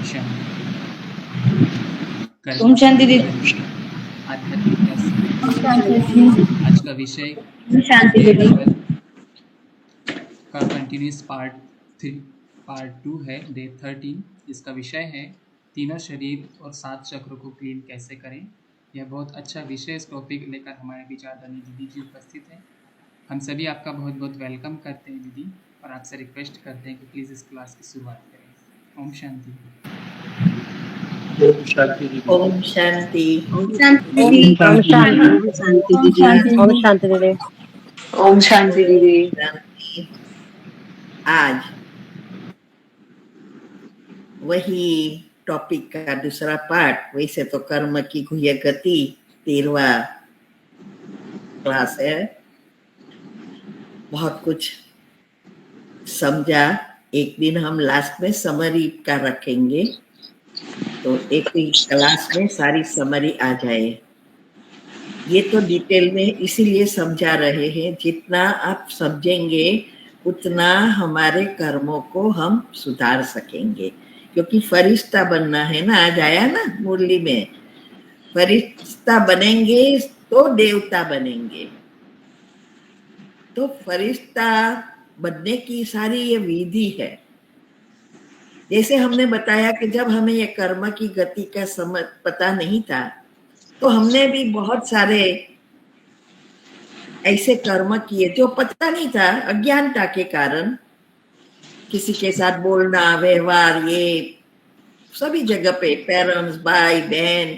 ओम शांति दीदी। आध्यात्मिक ओम शांति दीदी। आज का विषय ओम शांति दीदी। का कंटिन्यूस पार्ट 2 है, डे 13। इसका विषय है तीनों शरीर और 7 चक्र को क्लीन कैसे करें। यह बहुत अच्छा विषय, इस टॉपिक लेकर हमारे विचारधानी दीदी जी उपस्थित हैं। हम सभी आपका बहुत बहुत वेलकम करते हैं दीदी, और आपसे रिक्वेस्ट करते हैं कि प्लीज़ इस क्लास की शुरुआत करें। ओम शांति। ओम शांति। ओम शांति। ओम शांति ओम दीदी। शांति। ओम शांति ओम दीदी। शांति। ओम शांति दीदी। ओम शांति दीदी। आज वही टॉपिक का दूसरा पार्ट, वैसे तो कर्म की गुह्य गति 13वां क्लास है। बहुत कुछ समझा। एक दिन हम लास्ट में समरी का रखेंगे, तो एक ही क्लास में सारी समरी आ जाए। ये तो डिटेल में इसीलिए समझा रहे हैं, जितना आप समझेंगे उतना हमारे कर्मों को हम सुधार सकेंगे। क्योंकि फरिश्ता बनना है ना, आज आया ना मुरली में, फरिश्ता बनेंगे तो देवता बनेंगे। तो फरिश्ता बनने की सारी ये विधि है। जैसे हमने बताया कि जब हमें ये कर्म की गति का समझ पता नहीं था, तो हमने भी बहुत सारे ऐसे कर्म किए जो पता नहीं था, अज्ञानता के कारण। किसी के साथ बोलना, व्यवहार, ये सभी जगह पे, पेरेंट्स, भाई बहन,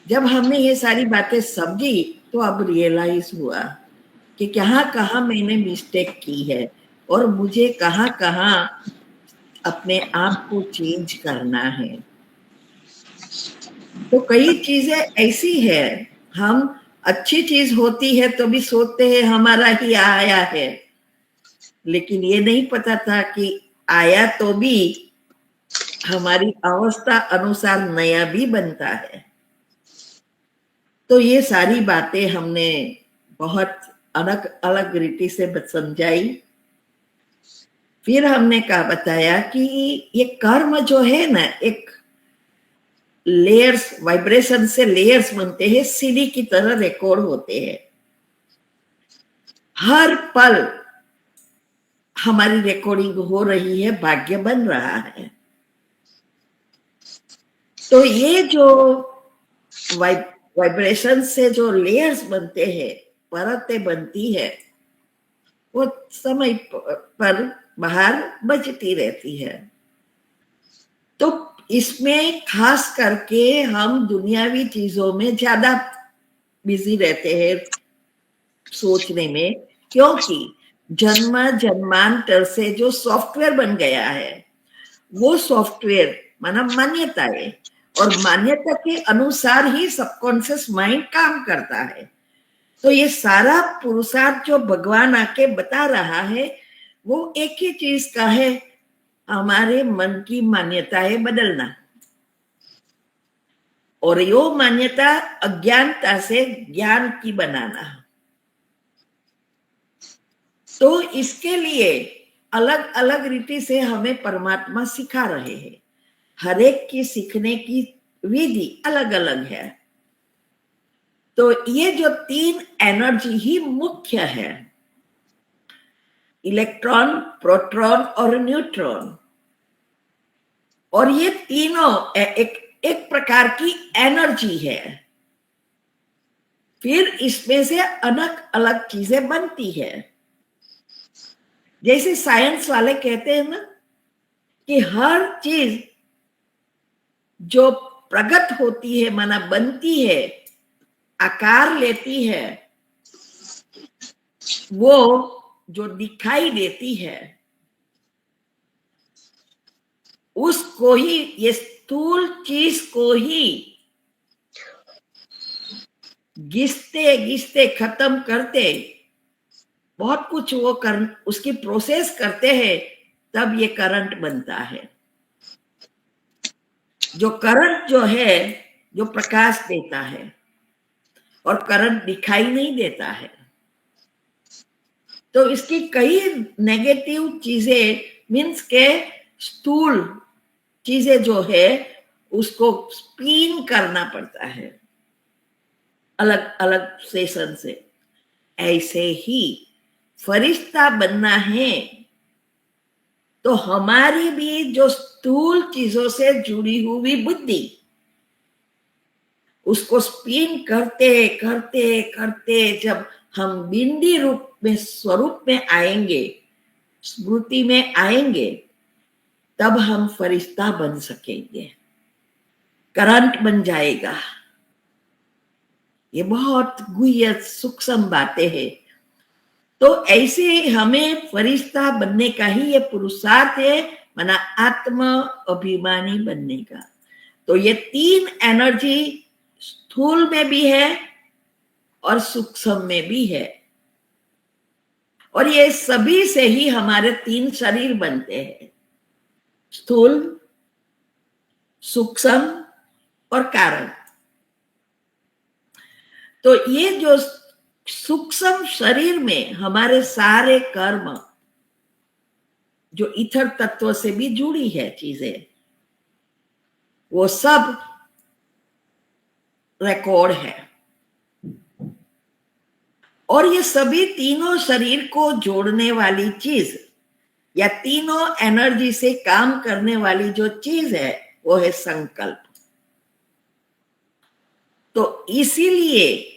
जब हमने ये सारी बातें समझी तो अब रियलाइज हुआ कि कहाँ कहाँ मैंने मिस्टेक की है और मुझे कहाँ कहाँ अपने आप को चेंज करना है। तो कई चीजें ऐसी है, हम अच्छी चीज होती है तो भी सोचते हैं हमारा ही आया है, लेकिन ये नहीं पता था कि आया तो भी हमारी अवस्था अनुसार नया भी बनता है। तो ये सारी बातें हमने बहुत अलग अलग रीति से समझाई। फिर हमने कहा बताया कि ये कर्म जो है ना, एक लेयर्स, वाइब्रेशन से लेयर्स बनते हैं, सीडी की तरह रिकॉर्ड होते हैं। हर पल हमारी रिकॉर्डिंग हो रही है, भाग्य बन रहा है। तो ये जो वाइब्रेशन से जो लेयर्स बनते हैं, परतें बनती है, वो समय पर बाहर बजती रहती है। तो इसमें खास करके हम दुनियावी चीजों में ज्यादा बिजी रहते हैं सोचने में, क्योंकि जन्म जन्मांतर से जो सॉफ्टवेयर बन गया है, वो सॉफ्टवेयर माना मान्यता है, और मान्यता के अनुसार ही सबकॉन्शियस माइंड काम करता है। तो ये सारा पुरुषार्थ जो भगवान आके बता रहा है, वो एक ही चीज का है, हमारे मन की मान्यताएं बदलना। और यो मान्यता अज्ञानता से ज्ञान की बनाना। तो इसके लिए अलग अलग रीति से हमें परमात्मा सिखा रहे हैं। हर एक की सीखने की विधि अलग अलग है। तो ये जो 3 एनर्जी ही मुख्य है, इलेक्ट्रॉन, प्रोटॉन और न्यूट्रॉन, और ये तीनों एक प्रकार की एनर्जी है। फिर इसमें से अलग अलग चीजें बनती है। जैसे साइंस वाले कहते हैं ना कि हर चीज जो प्रकट होती है, माना बनती है, आकार लेती है, वो जो दिखाई देती है उसको ही, ये स्थूल चीज को ही घिसते घिसते खत्म करते, बहुत कुछ वो उसकी प्रोसेस करते हैं, तब ये करंट बनता है। जो करंट जो है, जो प्रकाश देता है, और करंट दिखाई नहीं देता है। तो इसकी कई नेगेटिव चीजें मीन्स के स्थूल चीजें जो है उसको स्पिन करना पड़ता है अलग अलग सेशन से। ऐसे ही फरिश्ता बनना है तो हमारी भी जो स्थूल चीजों से जुड़ी हुई बुद्धि, उसको स्पिन करते करते करते जब हम बिंदी रूप में स्वरूप में आएंगे, स्मृति में आएंगे, तब हम फरिश्ता बन सकेंगे, करंट बन जाएगा। ये बहुत गुह्य सूक्ष्म बातें हैं। तो ऐसे हमें फरिश्ता बनने का ही ये पुरुषार्थ है, माना आत्म अभिमानी बनने का। तो ये 3 एनर्जी स्थूल में भी है और सूक्ष्म में भी है, और ये सभी से ही हमारे 3 शरीर बनते हैं, स्थूल, सूक्ष्म और कारण। तो ये जो सूक्ष्म शरीर में हमारे सारे कर्म, जो इथर तत्व से भी जुड़ी है चीजें, वो सब रिकॉर्ड है। और ये सभी तीनों शरीर को जोड़ने वाली चीज या तीनों एनर्जी से काम करने वाली जो चीज है वो है संकल्प। तो इसीलिए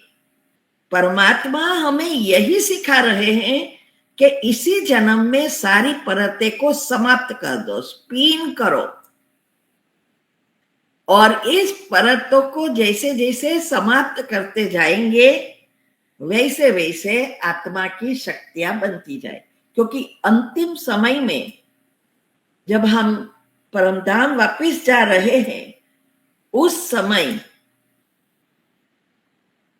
परमात्मा हमें यही सिखा रहे हैं कि इसी जन्म में सारी परतें को समाप्त कर दो, स्पिन करो, और इस परतों को जैसे जैसे समाप्त करते जाएंगे वैसे वैसे आत्मा की शक्तियां बनती जाए। क्योंकि अंतिम समय में जब हम परमधाम वापिस जा रहे हैं, उस समय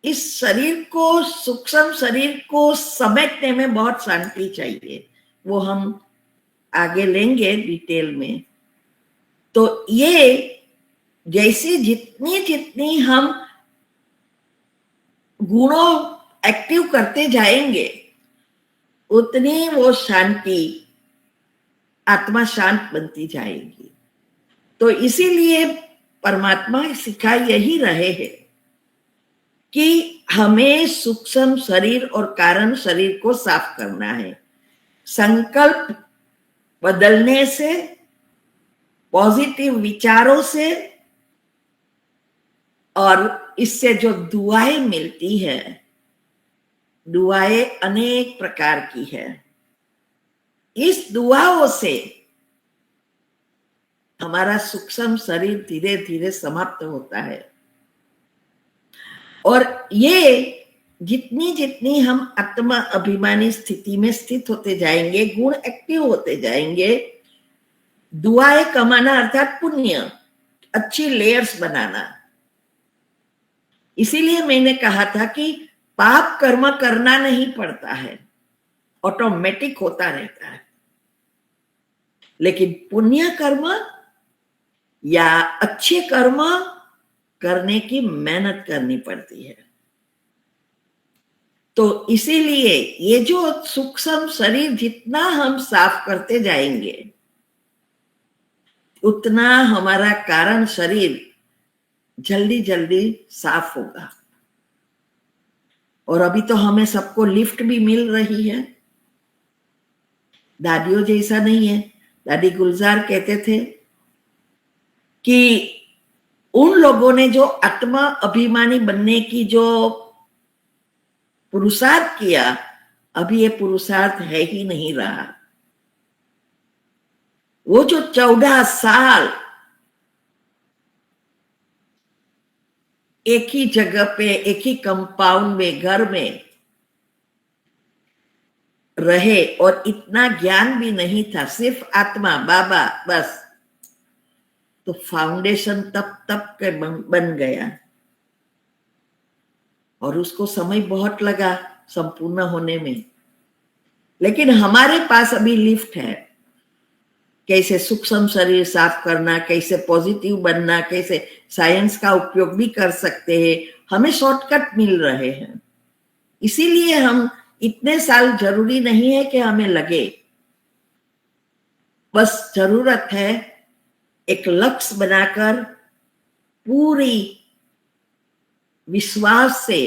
इस शरीर को, सूक्ष्म शरीर को समेटने में बहुत शांति चाहिए। वो हम आगे लेंगे डिटेल में। तो ये जैसे जितनी जितनी हम गुणों एक्टिव करते जाएंगे, उतनी वो शांति, आत्मा शांत बनती जाएगी। तो इसीलिए परमात्मा सिखा यही रहे हैं कि हमें सूक्ष्म शरीर और कारण शरीर को साफ करना है। संकल्प बदलने से, पॉजिटिव विचारों से, और इससे जो दुआएं मिलती है, दुआएं अनेक प्रकार की है। इस दुआओं से हमारा सूक्ष्म शरीर धीरे धीरे समाप्त होता है। और ये जितनी जितनी हम आत्मा अभिमानी स्थिति में स्थित होते जाएंगे, गुण एक्टिव होते जाएंगे, दुआएं कमाना अर्थात पुण्य, अच्छी लेयर्स बनाना। इसीलिए मैंने कहा था कि पाप कर्म करना नहीं पड़ता है, ऑटोमेटिक होता रहता है। लेकिन पुण्य कर्म या अच्छे कर्म करने की मेहनत करनी पड़ती है। तो इसीलिए ये जो सूक्ष्म शरीर जितना हम साफ करते जाएंगे, उतना हमारा कारण शरीर जल्दी जल्दी साफ होगा। और अभी तो हमें सबको लिफ्ट भी मिल रही है, दादियों जैसा नहीं है। दादी गुलजार कहते थे कि उन लोगों ने जो आत्मा अभिमानी बनने की जो पुरुषार्थ किया, अभी ये पुरुषार्थ है ही नहीं रहा। वो जो 14 साल एक ही जगह पे, एक ही कंपाउंड में, घर में रहे और इतना ज्ञान भी नहीं था, सिर्फ आत्मा, बाबा, बस, तो फाउंडेशन तब तब के बन गया। और उसको समय बहुत लगा संपूर्ण होने में। लेकिन हमारे पास अभी लिफ्ट है, कैसे सूक्ष्म शरीर साफ करना, कैसे पॉजिटिव बनना, कैसे साइंस का उपयोग भी कर सकते हैं। हमें शॉर्टकट मिल रहे हैं। इसीलिए हम इतने साल जरूरी नहीं है कि हमें लगे, बस जरूरत है एक लक्ष्य बनाकर पूरी विश्वास से,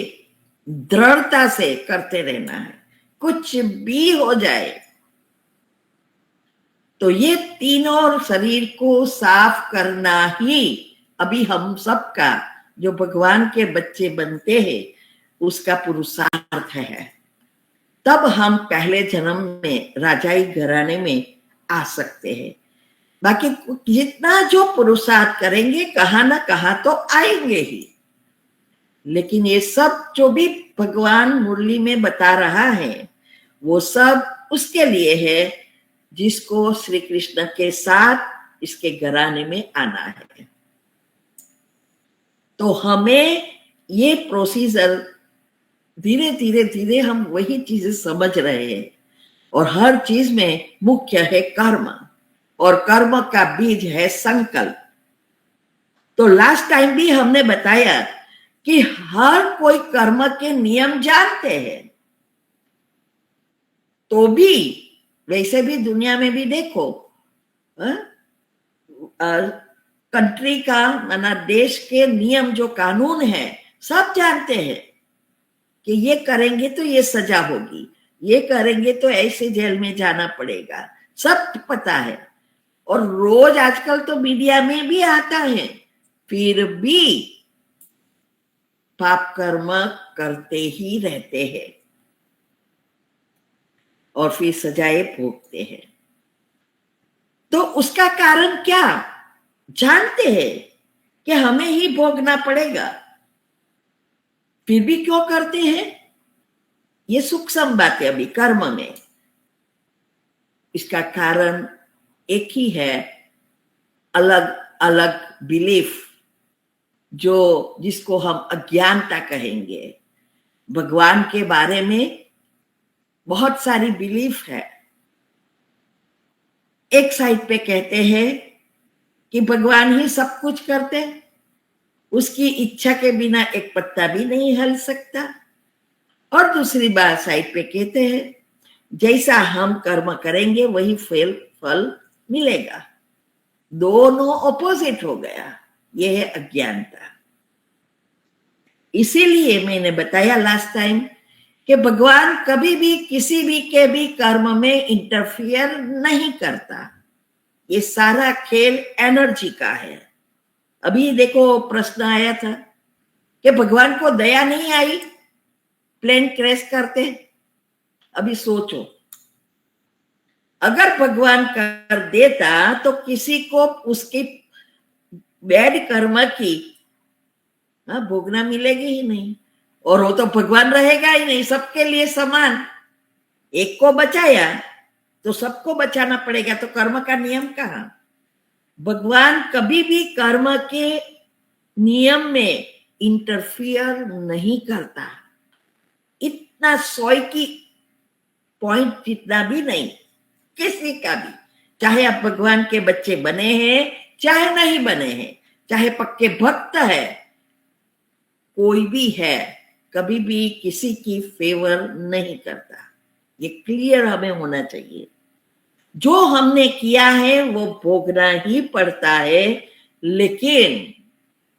दृढ़ता से करते रहना है, कुछ भी हो जाए। तो ये तीनों शरीर को साफ करना ही अभी हम सबका, जो भगवान के बच्चे बनते हैं, उसका पुरुषार्थ है। तब हम पहले जन्म में राजाई घराने में आ सकते हैं। बाकी जितना जो पुरुषार्थ करेंगे कहाँ ना कहाँ तो आएंगे ही। लेकिन ये सब जो भी भगवान मुरली में बता रहा है वो सब उसके लिए है जिसको श्री कृष्ण के साथ इसके घराने में आना है। तो हमें ये प्रोसीजर धीरे धीरे धीरे हम वही चीजें समझ रहे हैं। और हर चीज में मुख्य है कर्म, और कर्म का बीज है संकल्प। तो लास्ट टाइम भी हमने बताया कि हर कोई कर्म के नियम जानते हैं, तो भी वैसे भी दुनिया में भी देखो, कंट्री का माना देश के नियम जो कानून है सब जानते हैं कि ये करेंगे तो ये सजा होगी, ये करेंगे तो ऐसे जेल में जाना पड़ेगा, सब पता है। और रोज आजकल तो मीडिया में भी आता है, फिर भी पाप कर्म करते ही रहते हैं और फिर सजाएं भोगते हैं। तो उसका कारण क्या? जानते हैं कि हमें ही भोगना पड़ेगा, फिर भी क्यों करते हैं? ये सूक्ष्म बात है अभी कर्म में। इसका कारण एक ही है, अलग अलग बिलीफ, जो जिसको हम अज्ञानता कहेंगे। भगवान के बारे में बहुत सारी बिलीफ है। एक साइड पे कहते हैं कि भगवान ही सब कुछ करते हैं, उसकी इच्छा के बिना एक पत्ता भी नहीं हिल सकता। और दूसरी बात साइड पे कहते हैं जैसा हम कर्म करेंगे वही फल मिलेगा। दोनों ऑपोजिट हो गया, यह है अज्ञानता। इसीलिए मैंने बताया लास्ट टाइम कि भगवान कभी भी किसी भी के भी कर्म में इंटरफियर नहीं करता। ये सारा खेल एनर्जी का है। अभी देखो प्रश्न आया था कि भगवान को दया नहीं आई प्लेन क्रैश करते। अभी सोचो, अगर भगवान कर देता तो किसी को उसकी बैड कर्म की भोगना मिलेगी ही नहीं, और वो तो भगवान रहेगा ही नहीं, सबके लिए समान। एक को बचाया तो सबको बचाना पड़ेगा, तो कर्म का नियम कहाँ? भगवान कभी भी कर्म के नियम में इंटरफियर नहीं करता, इतना 100 की पॉइंट जितना भी नहीं, किसी का भी, चाहे आप भगवान के बच्चे बने हैं चाहे नहीं बने हैं, चाहे पक्के भक्त है, कोई भी है, कभी भी किसी की फेवर नहीं करता। ये क्लियर हमें होना चाहिए। जो हमने किया है वो भोगना ही पड़ता है, लेकिन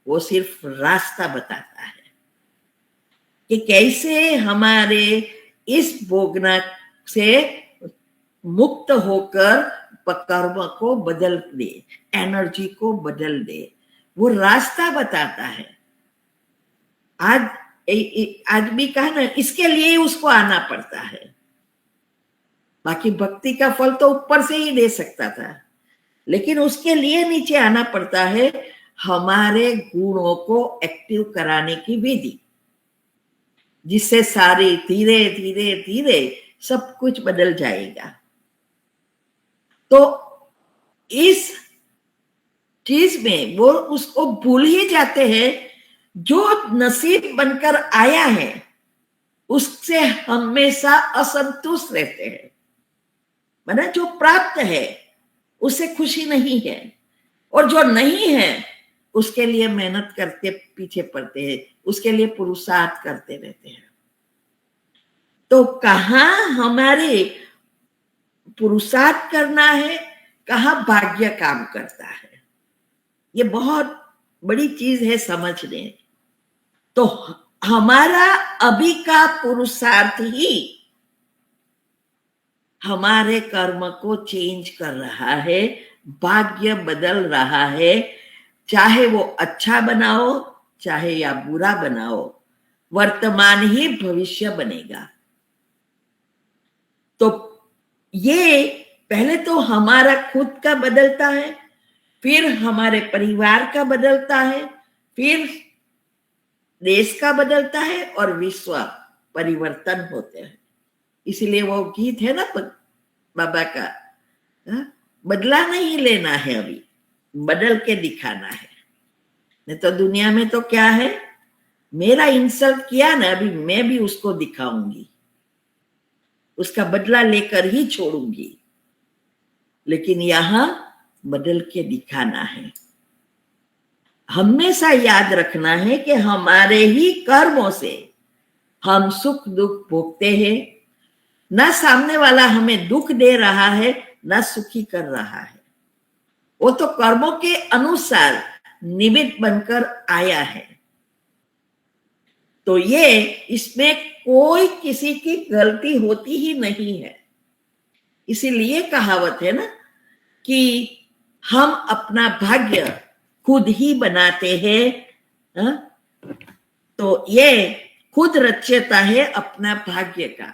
वो सिर्फ रास्ता बताता है कि कैसे हमारे इस भोगना से मुक्त होकर कर्म को बदल दे, एनर्जी को बदल दे, वो रास्ता बताता है। आज भी कहा ना, इसके लिए उसको आना पड़ता है। बाकी भक्ति का फल तो ऊपर से ही दे सकता था, लेकिन उसके लिए नीचे आना पड़ता है, हमारे गुणों को एक्टिव कराने की विधि, जिससे सारे धीरे धीरे धीरे सब कुछ बदल जाएगा। तो इस चीज में वो उसको भूल ही जाते हैं, जो नसीब बनकर आया है उससे हमेशा असंतुष्ट रहते हैं। माना जो प्राप्त है उससे खुशी नहीं है, और जो नहीं है उसके लिए मेहनत करते पीछे पड़ते हैं, उसके लिए पुरुषार्थ करते रहते हैं। तो कहाँ हमारे पुरुषार्थ करना है, कहाँ भाग्य काम करता है। ये बहुत बड़ी चीज है समझने। तो हमारा अभी का पुरुषार्थ ही हमारे कर्म को चेंज कर रहा है, भाग्य बदल रहा है। चाहे वो अच्छा बनाओ चाहे या बुरा बनाओ, वर्तमान ही भविष्य बनेगा। तो ये पहले तो हमारा खुद का बदलता है, फिर हमारे परिवार का बदलता है, फिर देश का बदलता है और विश्व परिवर्तन होते हैं। इसलिए वो गीत है ना बाबा का, बदला नहीं लेना है, अभी बदल के दिखाना है। नहीं तो दुनिया में तो क्या है, मेरा इंसल्ट किया ना, अभी मैं भी उसको दिखाऊंगी, उसका बदला लेकर ही छोड़ूंगी। लेकिन यहां बदल के दिखाना है। हमेशा याद रखना है कि हमारे ही कर्मों से हम सुख दुख भोगते हैं। ना सामने वाला हमें दुख दे रहा है ना सुखी कर रहा है, वो तो कर्मों के अनुसार निमित्त बनकर आया है। तो ये इसमें कोई किसी की गलती होती ही नहीं है। इसीलिए कहावत है ना कि हम अपना भाग्य खुद ही बनाते हैं। तो ये खुद रचयिता है अपना भाग्य का।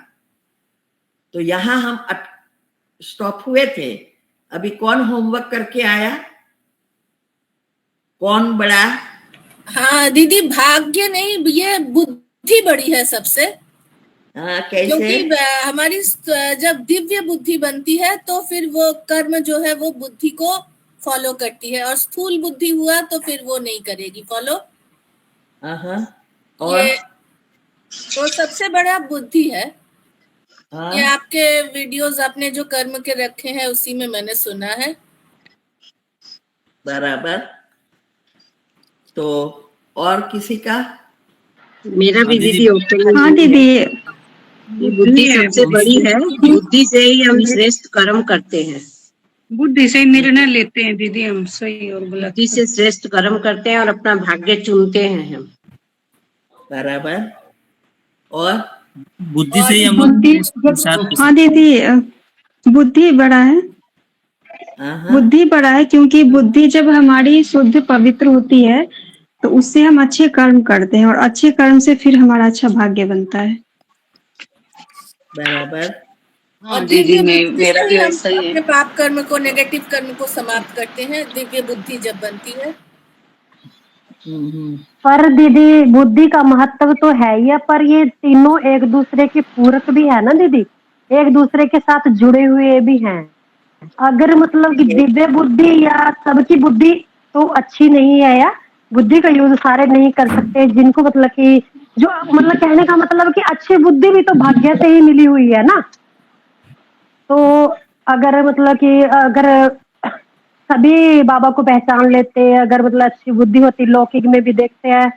तो यहां हम स्टॉप हुए थे। अभी कौन होमवर्क करके आया, कौन बड़ा? हाँ दीदी, भाग्य नहीं, ये बुद्धि बड़ी है सबसे। कैसे? क्योंकि हमारी जब दिव्य बुद्धि बनती है तो फिर वो कर्म जो है वो बुद्धि को फॉलो करती है, और स्थूल बुद्धि हुआ तो फिर वो नहीं करेगी फॉलो। और ये तो सबसे बड़ा बुद्धि है। ये आपके वीडियोस आपने जो कर्म के रखे हैं उसी में मैंने सुना है। बराबर। तो और किसी का? मेरा भी दीदी हाँ दीदी, बुद्धि सबसे बड़ी है, बुद्धि से ही हम श्रेष्ठ कर्म करते हैं, बुद्धि से निर्णय लेते हैं दीदी हम, सही और गलत। बुद्धि से श्रेष्ठ कर्म करते हैं और अपना भाग्य चुनते हैं हम। बराबर। और बुद्धि से ही हम हाँ दीदी, बुद्धि बड़ा है, बुद्धि बड़ा है, क्योंकि बुद्धि जब हमारी शुद्ध पवित्र होती है तो उससे हम अच्छे कर्म करते हैं, और अच्छे कर्म से फिर हमारा अच्छा भाग्य बनता है। बराबर। हाँ दीदी, मेरा भी ऐसा ही है। अपने पाप कर्म को, नेगेटिव कर्म को समाप्त करते हैं दिव्य बुद्धि जब बनती है। पर दीदी बुद्धि का महत्व तो है ही, पर ये तीनों एक दूसरे के पूरक भी है ना दीदी, एक दूसरे के साथ जुड़े हुए भी हैं। अगर मतलब कि दिव्य बुद्धि या सबकी बुद्धि तो अच्छी नहीं है, या बुद्धि का यूज सारे नहीं कर सकते, जिनको मतलब कि जो मतलब कहने का मतलब कि अच्छी बुद्धि भी तो भाग्य से ही मिली हुई है ना। तो अगर मतलब कि अगर सभी बाबा को पहचान लेते हैं, अगर मतलब अच्छी बुद्धि होती, लौकिक में भी देखते हैं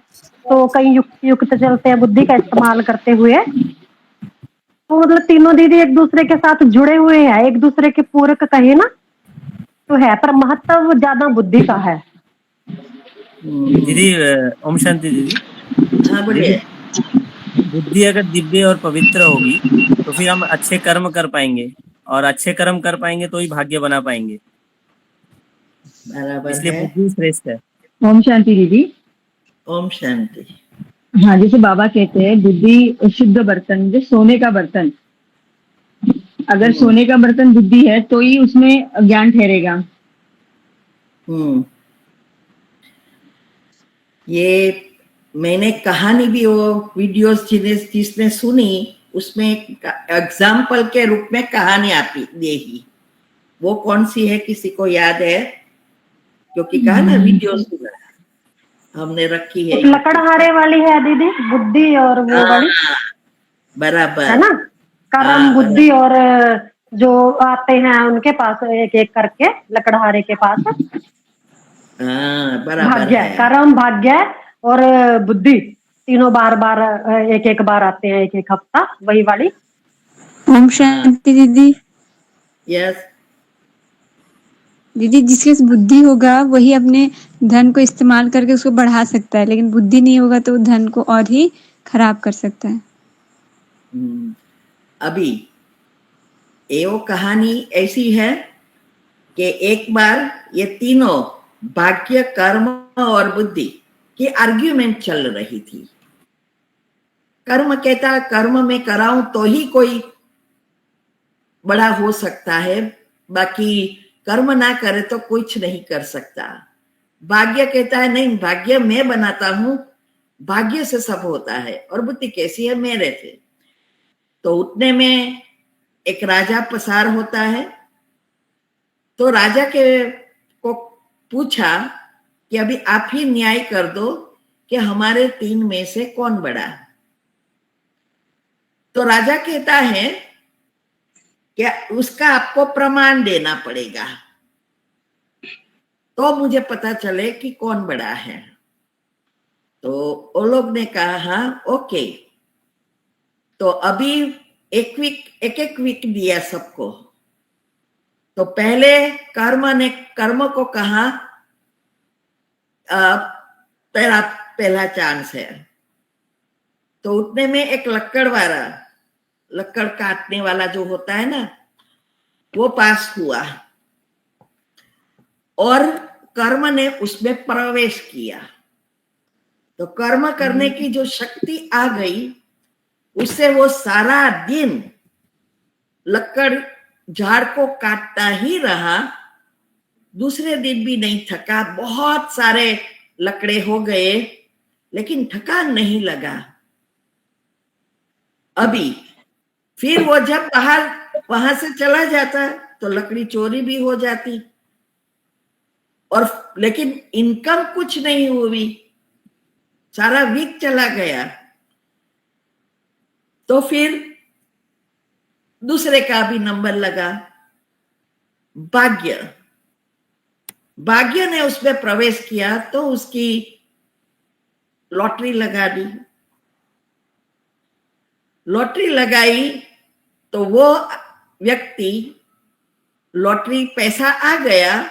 तो कई युक्त चलते हैं बुद्धि का इस्तेमाल करते हुए। तो मतलब तीनों दीदी एक दूसरे के साथ जुड़े हुए हैं, एक दूसरे के पूरक कहे ना तो है, पर महत्व ज्यादा बुद्धि का है। दीदी, ओम शांति दीदी। हाँ बोलिए। बुद्धि अगर दिव्य और पवित्र होगी तो फिर हम अच्छे कर्म कर पाएंगे, और अच्छे कर्म कर पाएंगे तो ही भाग्य बना पाएंगे। बराबर इसलिए है। बुद्धि श्रेष्ठ है। ओम शांति दीदी। ओम शांति। हाँ, जैसे बाबा कहते हैं बुद्धि शुद्ध बर्तन, जो सोने का बर्तन, अगर सोने का बर्तन बुद्धि है तो ही उसमें ज्ञान ठहरेगा। ये मैंने कहानी भी वो वीडियोस जिसने सुनी उसमें एग्जाम्पल के रूप में कहानी आती देखी। वो कौन सी है, किसी को याद है? क्योंकि कहा ना वीडियो सुना हमने रखी है। लकड़हारे वाली है दीदी, बुद्धि और वो वाली। बराबर है ना, कर्म बुद्धि, और जो आते हैं उनके पास एक एक करके लकड़हारे के पास बराबर भाग्य, कर्म, भाग्य और बुद्धि तीनों बार बार एक एक बार आते हैं, एक एक हफ्ता, वही वाली। ओम शांति दीदी। यस दीदी जिसके पास बुद्धि होगा वही अपने धन को इस्तेमाल करके उसको बढ़ा सकता है, लेकिन बुद्धि नहीं होगा तो वो धन को और ही खराब कर सकता है। अभी ये वो कहानी ऐसी है कि एक बार ये तीनों भाग्य, कर्म और बुद्धि की आर्ग्यूमेंट चल रही थी। कर्म कहता कर्म में कराऊं तो ही कोई बड़ा हो सकता है, बाकी कर्म ना करे तो कुछ नहीं कर सकता। भाग्य कहता है नहीं, भाग्य मैं बनाता हूं, भाग्य से सब होता है। और बुद्धि कैसी है, मेरे से। तो उतने में एक राजा पसार होता है। तो राजा को पूछा कि अभी आप ही न्याय कर दो कि हमारे 3 में से कौन बड़ा। तो राजा कहता है कि उसका आपको प्रमाण देना पड़ेगा तो मुझे पता चले कि कौन बड़ा है। तो वो लोग ने कहा हाँ ओके। तो अभी एक वीक दिया सबको। तो पहले कर्म को कहा पहला चांस है। तो उतने में एक लक्कड़ काटने वाला जो होता है ना, वो पास हुआ और कर्म ने उसमें प्रवेश किया। तो कर्म करने की जो शक्ति आ गई, उससे वो सारा दिन लक्कड़ झाड़ को काटता ही रहा। दूसरे दिन भी नहीं थका, बहुत सारे लकड़े हो गए लेकिन थकान नहीं लगा। अभी फिर वो जब वहां से चला जाता तो लकड़ी चोरी भी हो जाती और लेकिन इनकम कुछ नहीं हुई, सारा वीक चला गया। तो फिर दूसरे का भी नंबर लगा, भाग्य ने उसमें प्रवेश किया तो उसकी लॉटरी लगा दी। लॉटरी लगाई तो वो व्यक्ति, लॉटरी पैसा आ गया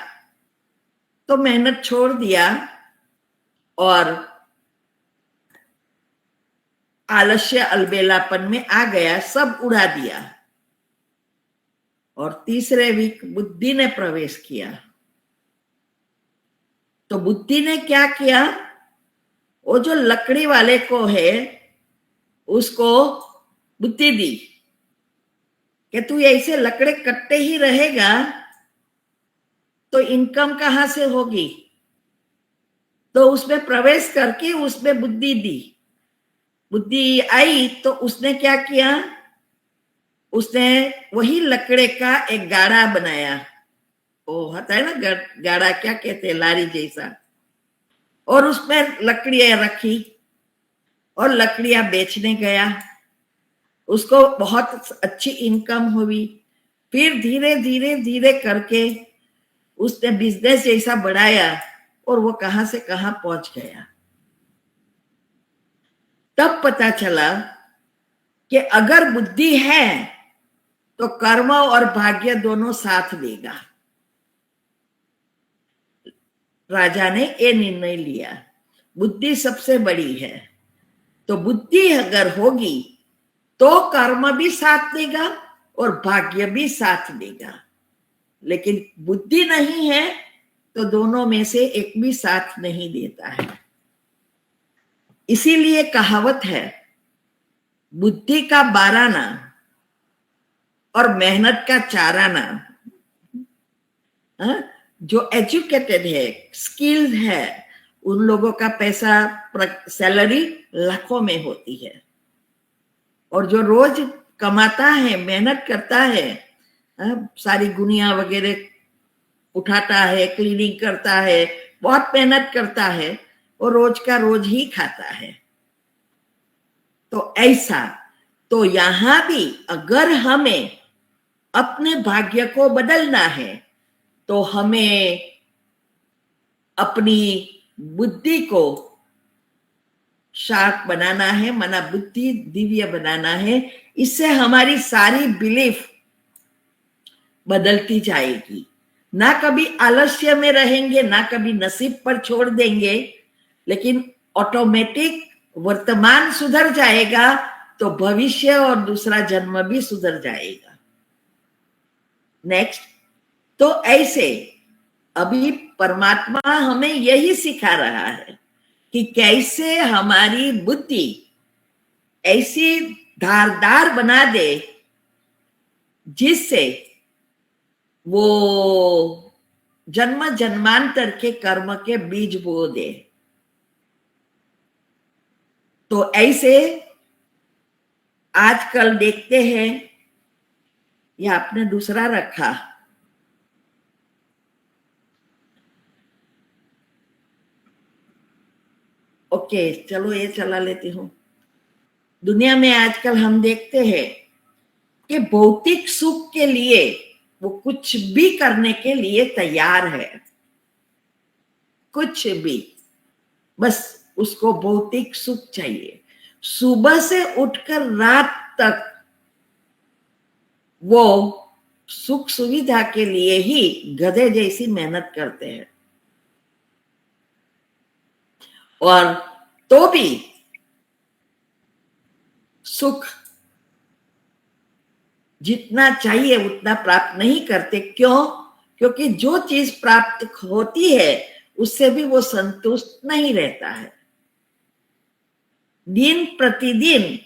तो मेहनत छोड़ दिया और आलस्य अलबेलापन में आ गया, सब उड़ा दिया। और तीसरे वीक बुद्धि ने प्रवेश किया। तो बुद्धि ने क्या किया, वो जो लकड़ी वाले को है उसको बुद्धि दी कि तू ऐसे लकड़े कटते ही रहेगा तो इनकम कहां से होगी। तो उसमें प्रवेश करके उसमें बुद्धि दी। बुद्धि आई तो उसने क्या किया, उसने वही लकड़े का एक गाड़ा बनाया। वो होता है ना गाड़ा, क्या कहते हैं, लारी जैसा। और उसमें लकड़ियां रखी और लकड़ियां बेचने गया। उसको बहुत अच्छी इनकम हुई। फिर धीरे धीरे धीरे करके उसने बिजनेस जैसा बढ़ाया और वो कहां से कहां पहुंच गया। तब पता चला कि अगर बुद्धि है तो कर्म और भाग्य दोनों साथ देगा। राजा ने ये निर्णय लिया, बुद्धि सबसे बड़ी है, तो बुद्धि अगर होगी तो कर्म भी साथ देगा और भाग्य भी साथ देगा। लेकिन बुद्धि नहीं है तो दोनों में से एक भी साथ नहीं देता है। इसीलिए कहावत है, बुद्धि का बाराना और मेहनत का चाराना। जो एजुकेटेड है, स्किल्ड है, उन लोगों का पैसा, सैलरी लाखों में होती है। और जो रोज कमाता है, मेहनत करता है, सारी गुनिया वगैरह उठाता है, क्लीनिंग करता है, बहुत मेहनत करता है, वो रोज का रोज ही खाता है। तो ऐसा, तो यहां भी अगर हमें अपने भाग्य को बदलना है तो हमें अपनी बुद्धि को शार्प बनाना है, माना बुद्धि दिव्य बनाना है। इससे हमारी सारी बिलीफ बदलती जाएगी ना कभी आलस्य में रहेंगे, ना कभी नसीब पर छोड़ देंगे, लेकिन ऑटोमेटिक वर्तमान सुधर जाएगा तो भविष्य और दूसरा जन्म भी सुधर जाएगा। नेक्स्ट, तो ऐसे अभी परमात्मा हमें यही सिखा रहा है कि कैसे हमारी बुद्धि ऐसी धारदार बना दे जिससे वो जन्म जन्मांतर के कर्म के बीज बो दे। तो ऐसे आजकल देखते हैं, ये आपने दूसरा रखा, ओके चलो ये चला लेती हूं। दुनिया में आजकल हम देखते हैं कि भौतिक सुख के लिए वो कुछ भी करने के लिए तैयार है, कुछ भी, बस उसको भौतिक सुख चाहिए। सुबह से उठकर रात तक वो सुख सुविधा के लिए ही गधे जैसी मेहनत करते हैं, और तो भी सुख जितना चाहिए उतना प्राप्त नहीं करते। क्यों? क्योंकि जो चीज प्राप्त होती है उससे भी वो संतुष्ट नहीं रहता है। दिन प्रतिदिन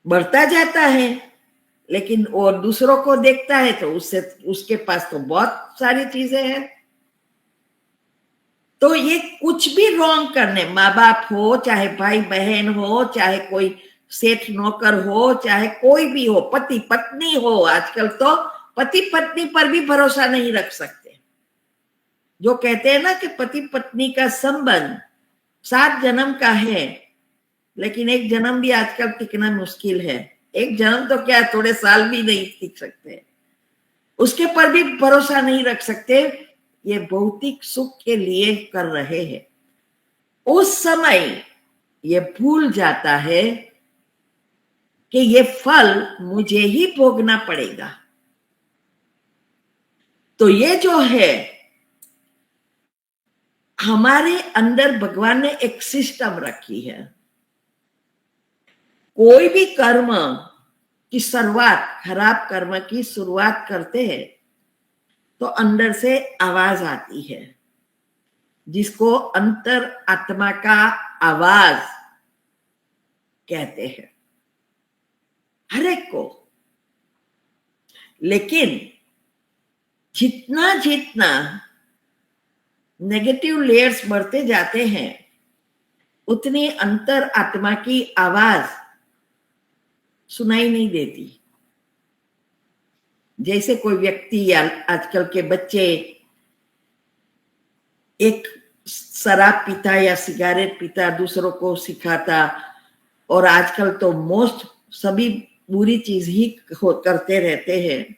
बढ़ता जाता है, लेकिन और दूसरों को देखता है तो उससे उसके पास तो बहुत सारी चीजें हैं। तो ये कुछ भी रॉन्ग करने, माँ बाप हो, चाहे भाई बहन हो, चाहे कोई सेठ नौकर हो, चाहे कोई भी हो, पति पत्नी हो, आजकल तो पति पत्नी पर भी भरोसा नहीं रख सकते। जो कहते हैं ना कि पति पत्नी का संबंध 7 जन्म का है, लेकिन एक जन्म भी आजकल टिकना मुश्किल है। एक जन्म तो क्या, थोड़े साल भी नहीं टिक सकते, उसके पर भी भरोसा नहीं रख सकते। ये भौतिक सुख के लिए कर रहे हैं। उस समय ये भूल जाता है कि ये फल मुझे ही भोगना पड़ेगा। तो ये जो है हमारे अंदर भगवान ने एक सिस्टम रखी है। कोई भी कर्म की शुरुआत, खराब कर्म की शुरुआत करते हैं तो अंदर से आवाज आती है, जिसको अंतर आत्मा का आवाज कहते हैं, हर एक को। लेकिन जितना जितना नेगेटिव लेयर्स बढ़ते जाते हैं, उतनी अंतर आत्मा की आवाज सुनाई नहीं देती। जैसे कोई व्यक्ति या आजकल के बच्चे एक शराब पीता या सिगरेट पीता, दूसरों को सिखाता, और आजकल तो मोस्ट सभी बुरी चीज ही करते रहते हैं।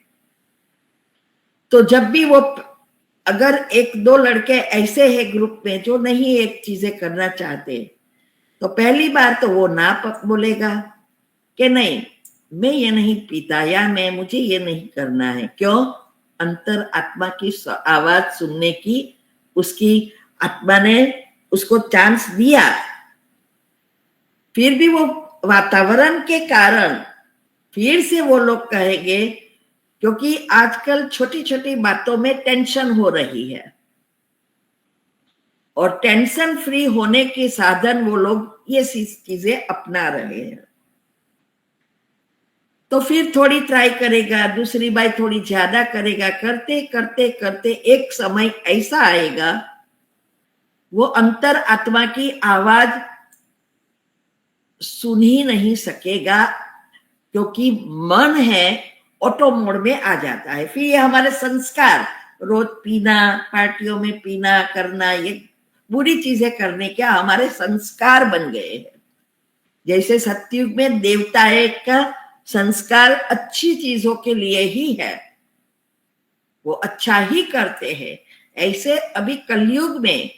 तो जब भी वो, अगर 1-2 लड़के ऐसे हैं ग्रुप में जो नहीं एक चीजें करना चाहते, तो पहली बार तो वो ना बोलेगा कि नहीं मैं ये नहीं पीता या मुझे ये नहीं करना है। क्यों? अंतर आत्मा की आवाज सुनने की उसकी आत्मा ने उसको चांस दिया। फिर भी वो वातावरण के कारण फिर से वो लोग कहेंगे, क्योंकि आजकल छोटी छोटी बातों में टेंशन हो रही है, और टेंशन फ्री होने के साधन वो लोग ये चीजें अपना रहे हैं। तो फिर थोड़ी ट्राई करेगा, दूसरी बार थोड़ी ज्यादा करेगा, करते करते करते एक समय ऐसा आएगा वो अंतर आत्मा की आवाज सुन ही नहीं सकेगा, क्योंकि मन है ऑटो मोड में आ जाता है। फिर ये हमारे संस्कार, रोज पीना, पार्टियों में पीना करना, ये बुरी चीजें करने के हमारे संस्कार बन गए हैं। जैसे सतयुग में देवता का संस्कार अच्छी चीजों के लिए ही है, वो अच्छा ही करते हैं, ऐसे अभी कलयुग में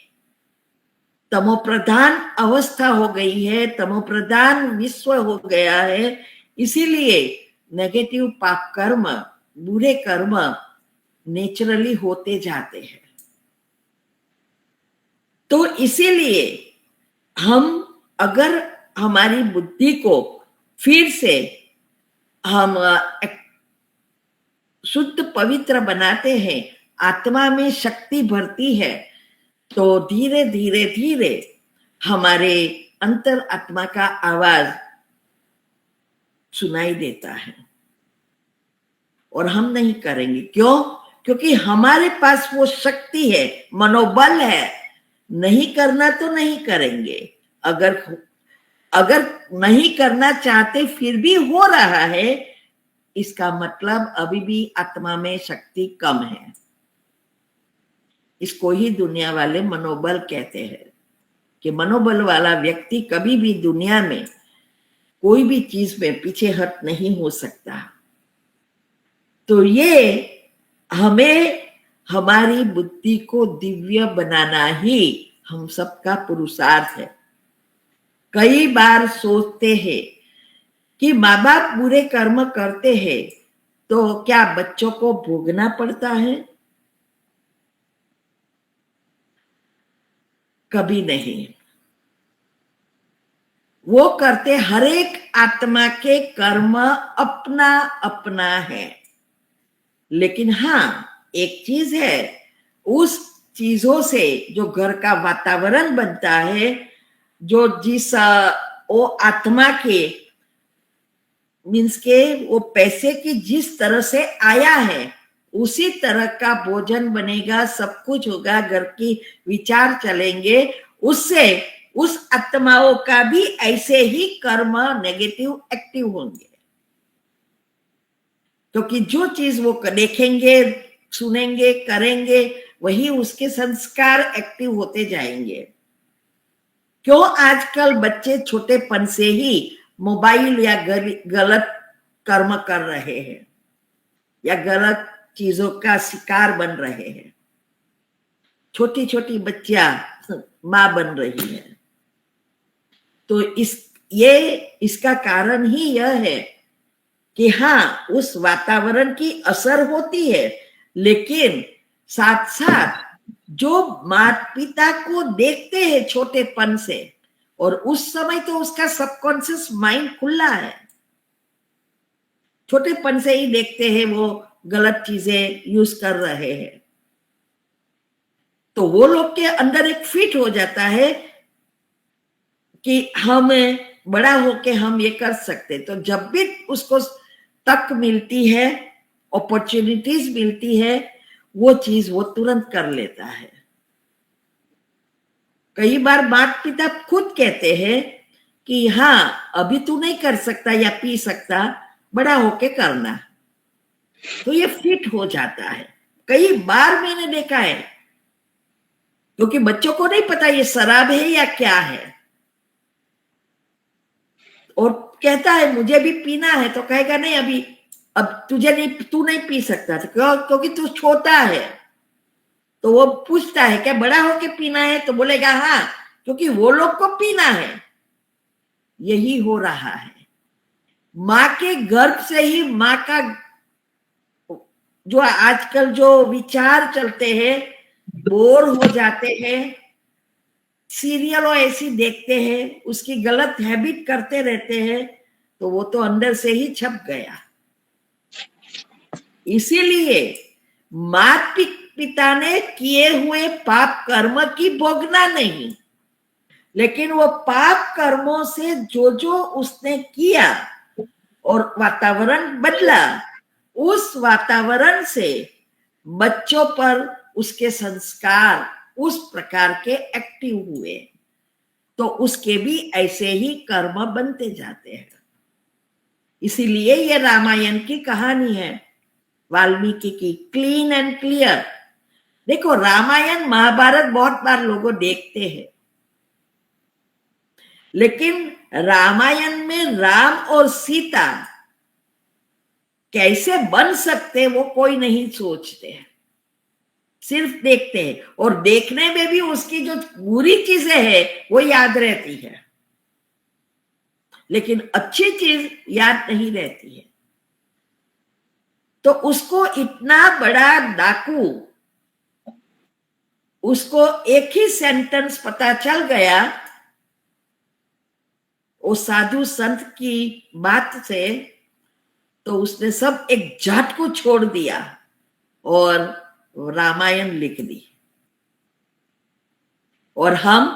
तमोप्रधान अवस्था हो गई है, तमोप्रधान विश्व हो गया है। इसीलिए नेगेटिव पाप कर्म, बुरे कर्म नेचुरली होते जाते हैं। तो इसीलिए हम अगर हमारी बुद्धि को फिर से हम शुद्ध पवित्र बनाते हैं, आत्मा में शक्ति भरती है, तो धीरे धीरे धीरे हमारे अंतर आत्मा का आवाज सुनाई देता है। और हम नहीं करेंगे, क्यों? क्योंकि हमारे पास वो शक्ति है, मनोबल है। नहीं करना तो नहीं करेंगे। अगर नहीं करना चाहते फिर भी हो रहा है, इसका मतलब अभी भी आत्मा में शक्ति कम है। इसको ही दुनिया वाले मनोबल कहते हैं कि मनोबल वाला व्यक्ति कभी भी दुनिया में कोई भी चीज में पीछे हट नहीं हो सकता। तो ये हमें हमारी बुद्धि को दिव्य बनाना ही हम सबका पुरुषार्थ है। कई बार सोचते हैं कि माँ बाप बुरे कर्म करते हैं तो क्या बच्चों को भोगना पड़ता है? कभी नहीं। वो करते, हर एक आत्मा के कर्म अपना अपना है। लेकिन हाँ, एक चीज है, उस चीजों से जो घर का वातावरण बनता है, जो जिस वो आत्मा के मीन्स के वो पैसे की जिस तरह से आया है उसी तरह का भोजन बनेगा, सब कुछ होगा, घर की विचार चलेंगे, उससे उस आत्माओं का भी ऐसे ही कर्म नेगेटिव एक्टिव होंगे। क्योंकि जो चीज वो देखेंगे, सुनेंगे, करेंगे, वही उसके संस्कार एक्टिव होते जाएंगे। क्यों आजकल बच्चे छोटेपन से ही मोबाइल या गलत कर्म कर रहे हैं या गलत चीजों का शिकार बन रहे हैं? छोटी छोटी बच्चियां मां बन रही है। तो इसका कारण ही यह है कि हाँ, उस वातावरण की असर होती है, लेकिन साथ साथ जो माता पिता को देखते हैं छोटेपन से, और उस समय तो उसका सबकॉन्शियस माइंड खुला है, छोटेपन से ही देखते हैं वो गलत चीजें यूज कर रहे हैं, तो वो लोग के अंदर एक फिट हो जाता है कि हम बड़ा होके हम ये कर सकते। तो जब भी उसको तक मिलती है, अपॉर्चुनिटीज मिलती है, वो चीज वो तुरंत कर लेता है। कई बार माता पिता खुद कहते हैं कि हाँ, अभी तू नहीं कर सकता या पी सकता, बड़ा होके करना, तो ये फिट हो जाता है। कई बार मैंने देखा है, क्योंकि बच्चों को नहीं पता ये शराब है या क्या है, और कहता है मुझे भी पीना है, तो कहेगा नहीं अभी, अब तू नहीं पी सकता, तो क्योंकि तू छोटा है। तो वो पूछता है क्या बड़ा होके पीना है, तो बोलेगा हाँ, क्योंकि वो लोग को पीना है। यही हो रहा है। माँ के गर्भ से ही माँ का जो आजकल जो विचार चलते हैं, बोर हो जाते हैं, सीरियल और ऐसी देखते हैं, उसकी गलत हैबिट करते रहते हैं, तो वो तो अंदर से ही छप गया। इसीलिए माता पिता ने किए हुए पाप कर्म की भोगना नहीं, लेकिन वो पाप कर्मों से जो उसने किया और वातावरण बदला, उस वातावरण से बच्चों पर उसके संस्कार उस प्रकार के एक्टिव हुए, तो उसके भी ऐसे ही कर्म बनते जाते हैं। इसीलिए ये रामायण की कहानी है, वाल्मीकि की, क्लीन एंड क्लियर। देखो, रामायण महाभारत बहुत बार लोगों देखते हैं, लेकिन रामायण में राम और सीता कैसे बन सकते वो कोई नहीं सोचते हैं, सिर्फ देखते हैं, और देखने में भी उसकी जो बुरी चीजें हैं वो याद रहती है, लेकिन अच्छी चीज याद नहीं रहती है। तो उसको इतना बड़ा डाकू, उसको एक ही सेंटेंस पता चल गया वो साधु संत की बात से, तो उसने सब एक जाट को छोड़ दिया और रामायण लिख दी। और हम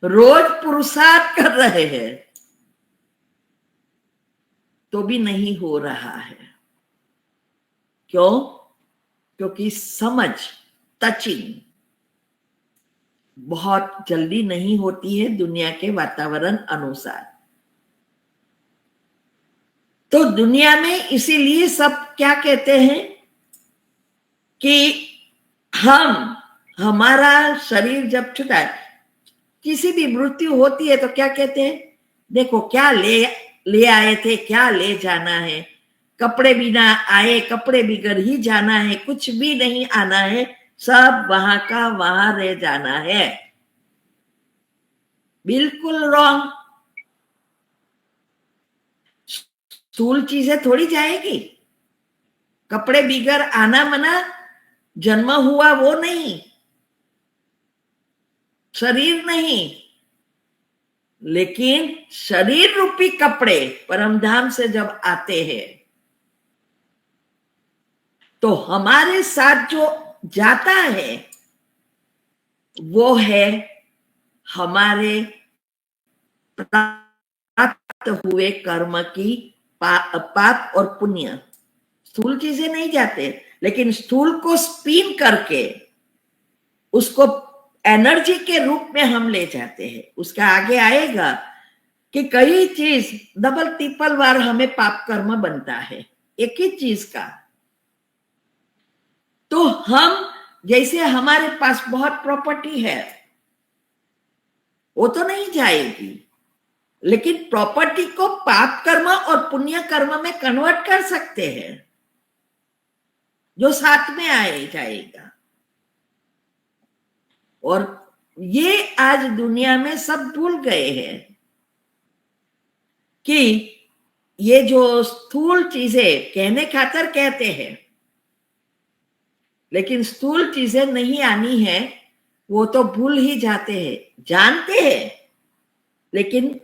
रोज पुरुषार्थ कर रहे हैं तो भी नहीं हो रहा है। क्यों? क्योंकि समझ, टचिंग बहुत जल्दी नहीं होती है दुनिया के वातावरण अनुसार। तो दुनिया में इसीलिए सब क्या कहते हैं कि हमारा शरीर जब छूटा है, किसी भी मृत्यु होती है तो क्या कहते हैं, देखो क्या ले आए थे, क्या ले जाना है, कपड़े भी ना आए, कपड़े बिगड़ ही जाना है, कुछ भी नहीं आना है, सब वहां का वहां रह जाना है। बिल्कुल रॉन्ग। स्थूल चीजें थोड़ी जाएगी। कपड़े बिगड़ आना मना, जन्म हुआ वो नहीं, शरीर नहीं, लेकिन शरीर रूपी कपड़े परमधाम से जब आते हैं तो हमारे साथ जो जाता है वो है हमारे प्राप्त हुए कर्म की पाप और पुण्य। स्थूल चीजें नहीं जाते, लेकिन स्थूल को स्पिन करके उसको एनर्जी के रूप में हम ले जाते हैं। उसका आगे आएगा कि कई चीज डबल ट्रिपल बार हमें पाप कर्म बनता है एक ही चीज का। तो हम जैसे हमारे पास बहुत प्रॉपर्टी है वो तो नहीं जाएगी, लेकिन प्रॉपर्टी को पाप कर्म और पुण्य कर्म में कन्वर्ट कर सकते हैं जो साथ में आए जाएगा। और ये आज दुनिया में सब भूल गए हैं कि ये जो स्थूल चीजें कहने खातर कहते हैं, लेकिन स्थूल चीजें नहीं आनी है वो तो भूल ही जाते हैं। जानते हैं लेकिन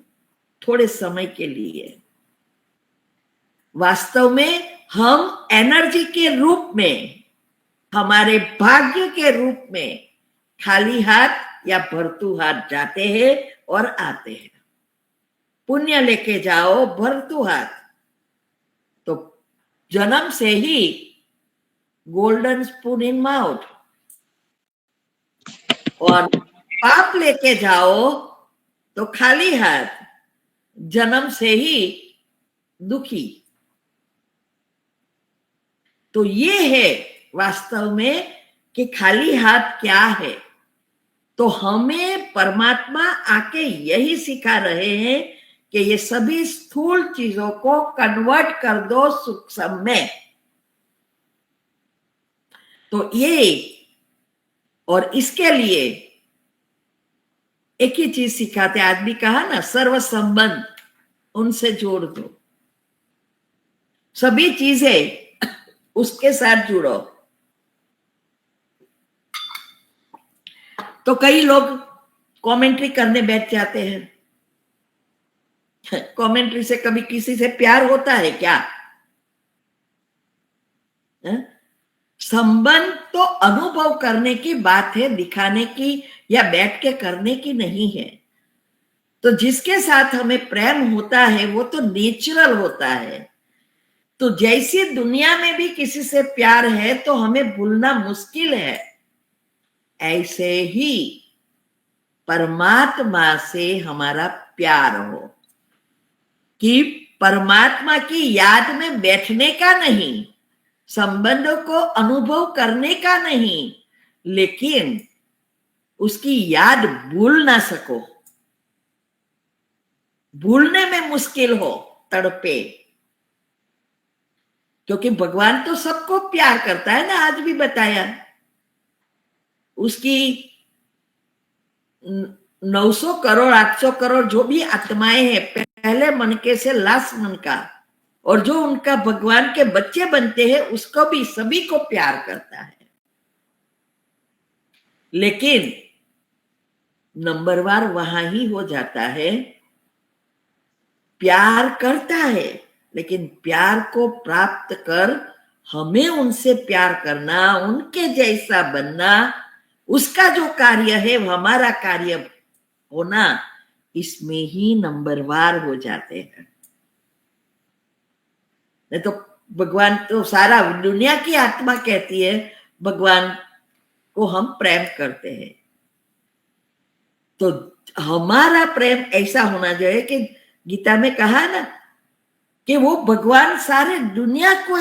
थोड़े समय के लिए। वास्तव में हम एनर्जी के रूप में, हमारे भाग्य के रूप में खाली हाथ या भरतू हाथ जाते हैं और आते हैं। पुण्य लेके जाओ भरतू हाथ तो जन्म से ही गोल्डन स्पून इन माउथ, और पाप लेके जाओ तो खाली हाथ, जन्म से ही दुखी। तो ये है वास्तव में कि खाली हाथ क्या है। तो हमें परमात्मा आके यही सिखा रहे हैं कि ये सभी स्थूल चीजों को कन्वर्ट कर दो सूक्ष्म में। तो ये, और इसके लिए एक ही चीज सिखाते, आज भी कहा ना, सर्व संबंध उनसे जोड़ दो, सभी चीजें उसके साथ जुड़ो। तो कई लोग कमेंट्री करने बैठ जाते हैं। कमेंट्री से कभी किसी से प्यार होता है क्या? संबंध तो अनुभव करने की बात है, दिखाने की या बैठ के करने की नहीं है। तो जिसके साथ हमें प्रेम होता है वो तो नेचुरल होता है। तो जैसी दुनिया में भी किसी से प्यार है तो हमें भूलना मुश्किल है, ऐसे ही परमात्मा से हमारा प्यार हो कि परमात्मा की याद में बैठने का नहीं, संबंधों को अनुभव करने का नहीं, लेकिन उसकी याद भूल ना सको, भूलने में मुश्किल हो, तड़पे। क्योंकि भगवान तो सबको प्यार करता है ना, आज भी बताया। उसकी 900 करोड़ 800 करोड़ जो भी आत्माएं हैं, पहले मन के से लास्ट मन का और जो उनका भगवान के बच्चे बनते हैं उसको भी सभी को प्यार करता है। लेकिन नंबरवार वहां ही हो जाता है, प्यार करता है लेकिन प्यार को प्राप्त कर हमें उनसे प्यार करना, उनके जैसा बनना, उसका जो कार्य है हमारा कार्य होना, इसमें ही नंबरवार हो जाते हैं। नहीं तो भगवान तो सारा दुनिया की आत्मा कहती है भगवान को हम प्रेम करते हैं। तो हमारा प्रेम ऐसा होना चाहिए कि गीता में कहा ना कि वो भगवान सारे दुनिया को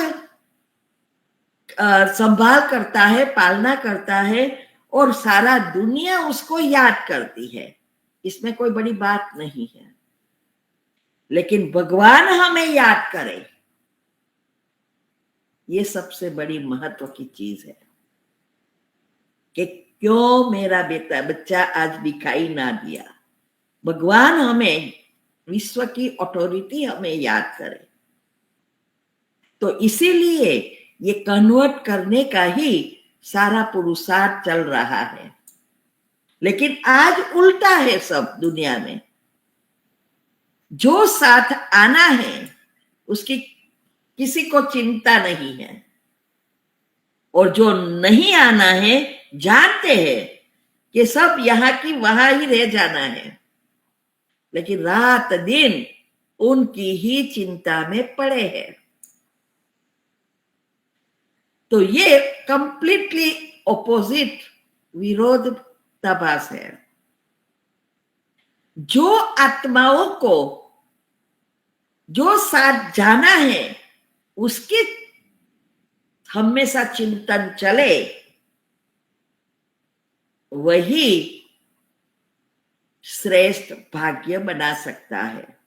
संभाल करता है, पालना करता है और सारा दुनिया उसको याद करती है। इसमें कोई बड़ी बात नहीं है, लेकिन भगवान हमें याद करे, ये सबसे बड़ी महत्व की चीज है कि क्यों मेरा बच्चा आज दिखाई ना दिया। भगवान हमें, विश्व की अथॉरिटी हमें याद करे। तो इसीलिए ये कन्वर्ट करने का ही सारा पुरुषार्थ चल रहा है। लेकिन आज उल्टा है सब दुनिया में। जो साथ आना है उसकी किसी को चिंता नहीं है, और जो नहीं आना है जानते हैं कि सब यहाँ की वहां ही रह जाना है, लेकिन रात दिन उनकी ही चिंता में पड़े हैं। तो ये कंप्लीटली ऑपोजिट विरोधाभास है। जो आत्माओं को जो साथ जाना है उसके हमेशा चिंतन चले, वही श्रेष्ठ भाग्य बना सकता है।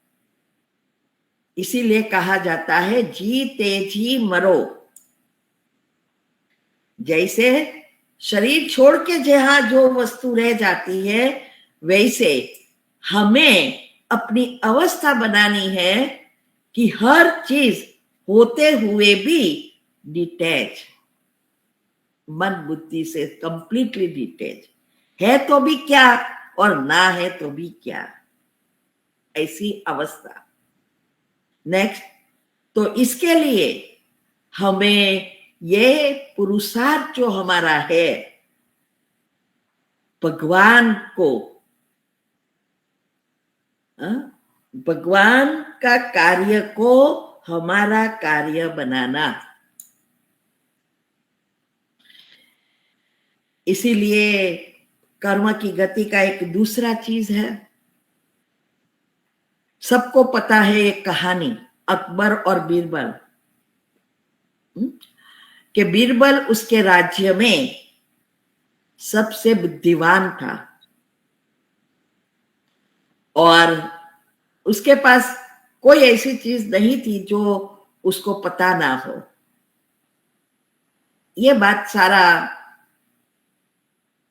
इसीलिए कहा जाता है जीते जी मरो। जैसे शरीर छोड़ के जहां जो वस्तु रह जाती है, वैसे हमें अपनी अवस्था बनानी है कि हर चीज होते हुए भी डिटैच, मन बुद्धि से कंप्लीटली डिटैच है तो भी क्या और ना है तो भी क्या, ऐसी अवस्था। नेक्स्ट, तो इसके लिए हमें ये पुरुषार्थ जो हमारा है, भगवान को, भगवान का कार्य को हमारा कार्य बनाना। इसीलिए कर्म की गति का एक दूसरा चीज है। सबको पता है एक कहानी अकबर और बीरबल, कि बीरबल उसके राज्य में सबसे बुद्धिमान था और उसके पास कोई ऐसी चीज नहीं थी जो उसको पता ना हो। ये बात सारा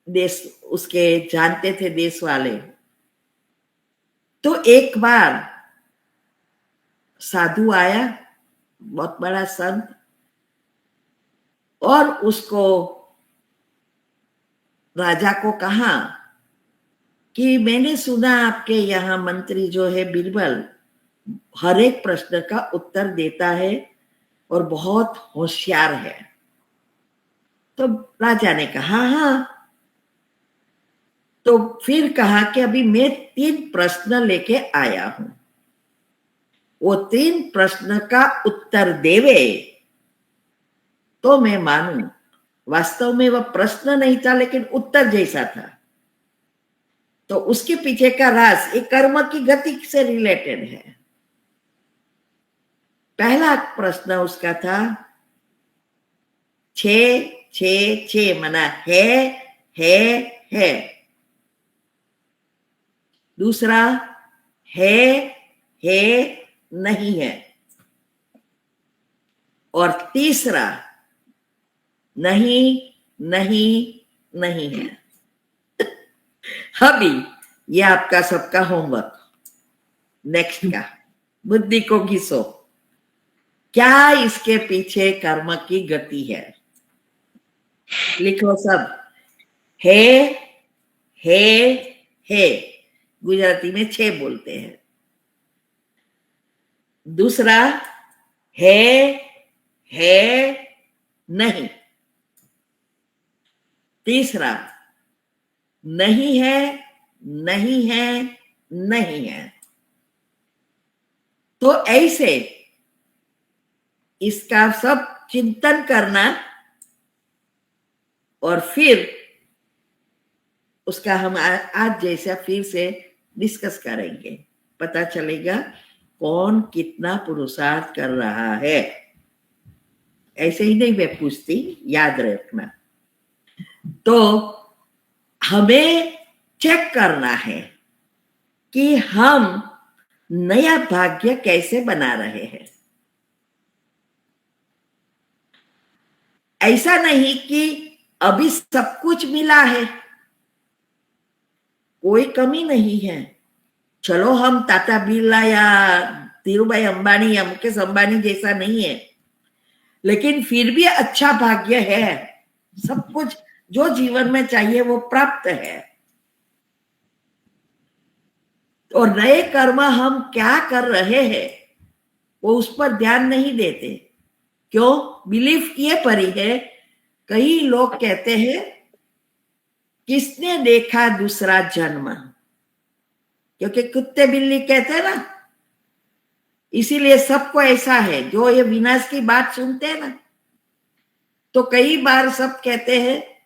देश उसके जानते थे, देश वाले। तो एक बार साधु आया, बहुत बड़ा संत, और उसको राजा को कहा कि मैंने सुना आपके यहाँ मंत्री जो है बीरबल हर एक प्रश्न का उत्तर देता है और बहुत होशियार है। तो राजा ने कहा हाँ। तो फिर कहा कि अभी मैं 3 प्रश्न लेके आया हूं, वो 3 प्रश्न का उत्तर देवे तो मैं मानूं। वास्तव में वह प्रश्न नहीं था लेकिन उत्तर जैसा था। तो उसके पीछे का राज एक कर्म की गति से रिलेटेड है। पहला प्रश्न उसका था 6 6 6 मना है। दूसरा है नहीं है, और तीसरा नहीं है। अभी ये आपका सबका होमवर्क। नेक्स्ट का बुद्धि को घिसो। क्या इसके पीछे कर्म की गति है? लिखो सब। है, है, है। गुजराती में 6 बोलते हैं। दूसरा है, नहीं। तीसरा नहीं है, नहीं है, नहीं है। तो ऐसे इसका सब चिंतन करना और फिर उसका हम आज जैसा फिर से डिस्कस करेंगे। पता चलेगा कौन कितना पुरुषार्थ कर रहा है। ऐसे ही नहीं मैं पूछती, याद रखना। तो हमें चेक करना है कि हम नया भाग्य कैसे बना रहे हैं। ऐसा नहीं कि अभी सब कुछ मिला है, कोई कमी नहीं है। चलो हम टाटा बिरला या धीरूभाई अंबानी या मुकेश अंबानी जैसा नहीं है, लेकिन फिर भी अच्छा भाग्य है। सब कुछ जो जीवन में चाहिए वो प्राप्त है। और नए कर्म हम क्या कर रहे हैं वो उस पर ध्यान नहीं देते। क्यों? बिलीफ ये परी है। कई लोग कहते हैं किसने देखा दूसरा जन्म, क्योंकि कुत्ते बिल्ली कहते हैं ना, इसीलिए सबको ऐसा है। जो ये विनाश की बात सुनते हैं ना, तो कई बार सब कहते हैं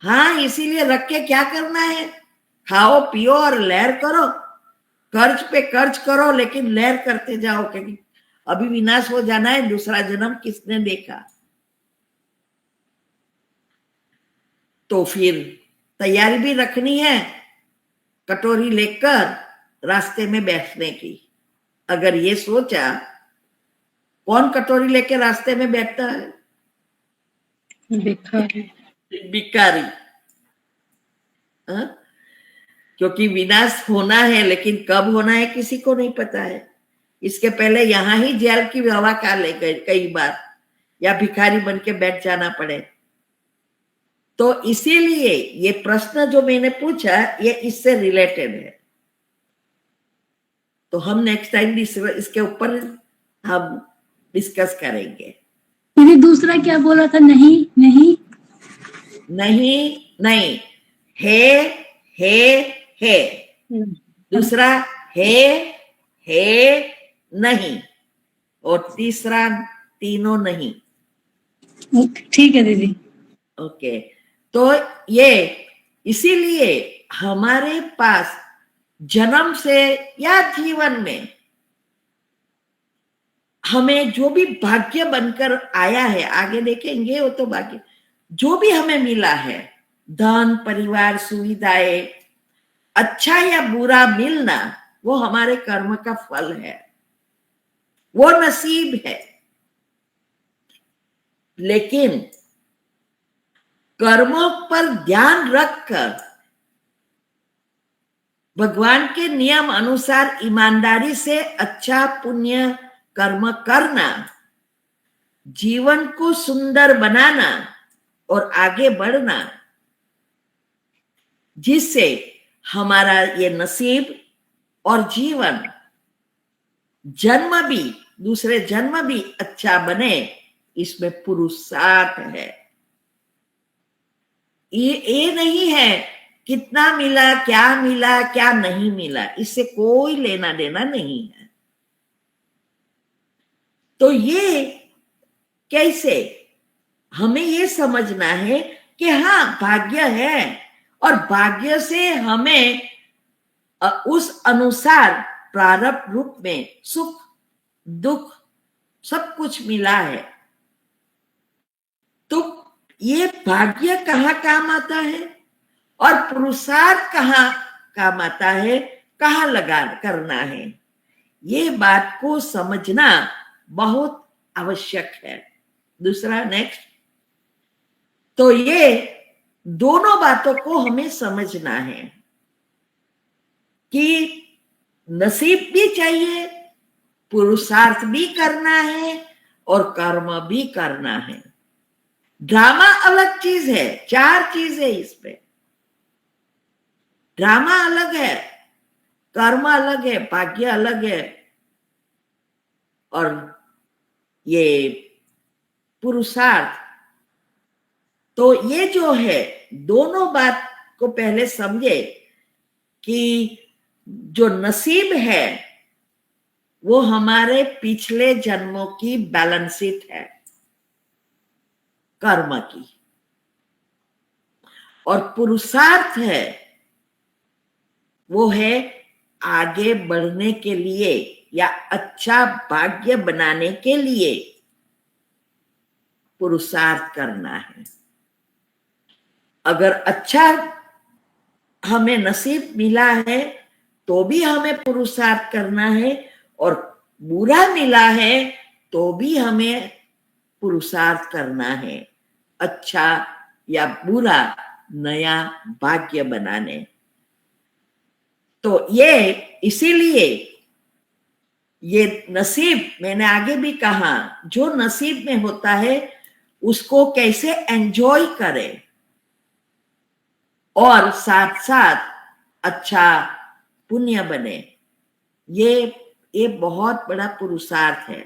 हाँ इसीलिए रख के क्या करना है, खाओ पियो और लहर करो, कर्ज पे कर्ज करो, लेकिन लहर करते जाओ, क्योंकि अभी विनाश हो जाना है। दूसरा जन्म किसने देखा? तो फिर तैयारी भी रखनी है कटोरी लेकर रास्ते में बैठने की। अगर ये सोचा, कौन कटोरी लेकर रास्ते में बैठता है? भिखारी। क्योंकि विनाश होना है, लेकिन कब होना है किसी को नहीं पता है। इसके पहले यहां ही जेल की हवा खा ले कई बार, या भिखारी बन के बैठ जाना पड़े। तो इसीलिए ये प्रश्न जो मैंने पूछा ये इससे रिलेटेड है। तो हम नेक्स्ट टाइम इसके ऊपर हम डिस्कस करेंगे। दीदी दूसरा क्या बोला था? नहीं नहीं नहीं नहीं, है। दूसरा है नहीं, और तीसरा तीनों नहीं। ठीक है दीदी। ओके। तो ये इसीलिए हमारे पास जन्म से या जीवन में हमें जो भी भाग्य बनकर आया है, आगे देखेंगे वो तो भाग्य जो भी हमें मिला है, धन, परिवार, सुविधाएं, अच्छा या बुरा मिलना, वो हमारे कर्म का फल है, वो नसीब है। लेकिन कर्मों पर ध्यान रखकर भगवान के नियम अनुसार ईमानदारी से अच्छा पुण्य कर्म करना, जीवन को सुंदर बनाना और आगे बढ़ना, जिससे हमारा ये नसीब और जीवन जन्म भी, दूसरे जन्म भी अच्छा बने, इसमें पुरुषार्थ है। ये नहीं है कितना मिला, क्या नहीं मिला, इससे कोई लेना देना नहीं है। तो ये कैसे हमें ये समझना है कि हाँ भाग्य है, और भाग्य से हमें उस अनुसार प्रारब्ध रूप में सुख दुख सब कुछ मिला है। तो ये भाग्य कहाँ काम आता है और पुरुषार्थ कहाँ काम आता है, कहाँ लगा करना है, ये बात को समझना बहुत आवश्यक है। दूसरा नेक्स्ट, तो ये दोनों बातों को हमें समझना है कि नसीब भी चाहिए, पुरुषार्थ भी करना है, और कर्म भी करना है। ड्रामा अलग चीज है, 4 चीज है इसमें। ड्रामा अलग है, कर्म अलग है, भाग्य अलग है, और ये पुरुषार्थ। तो ये जो है, दोनों बात को पहले समझे कि जो नसीब है वो हमारे पिछले जन्मों की बैलेंस शीट है, कर्म की, और पुरुषार्थ है वो है आगे बढ़ने के लिए या अच्छा भाग्य बनाने के लिए पुरुषार्थ करना है। अगर अच्छा हमें नसीब मिला है तो भी हमें पुरुषार्थ करना है, और बुरा मिला है तो भी हमें पुरुषार्थ करना है, अच्छा या बुरा नया भाग्य बनाने। तो ये इसीलिए ये नसीब, मैंने आगे भी कहा, जो नसीब में होता है उसको कैसे एंजॉय करें और साथ साथ अच्छा पुण्य बने, ये बहुत बड़ा पुरुषार्थ है।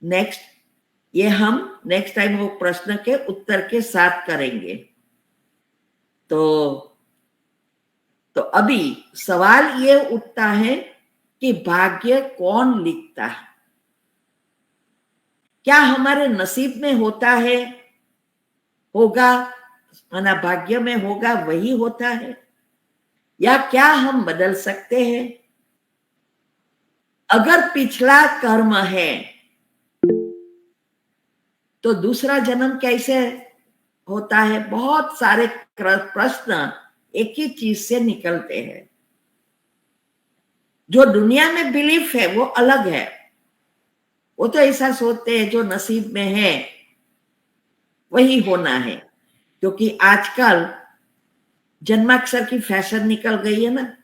नेक्स्ट, ये हम नेक्स्ट टाइम वो प्रश्न के उत्तर के साथ करेंगे। तो अभी सवाल ये उठता है कि भाग्य कौन लिखता है? क्या हमारे नसीब में होता है, होगा, माना भाग्य में होगा वही होता है, या क्या हम बदल सकते हैं? अगर पिछला कर्म है तो दूसरा जन्म कैसे होता है? बहुत सारे प्रश्न एक ही चीज से निकलते हैं। जो दुनिया में बिलीफ है वो अलग है, वो तो ऐसा सोचते हैं जो नसीब में है वही होना है, क्योंकि आजकल जन्माक्षर की फैशन निकल गई है ना,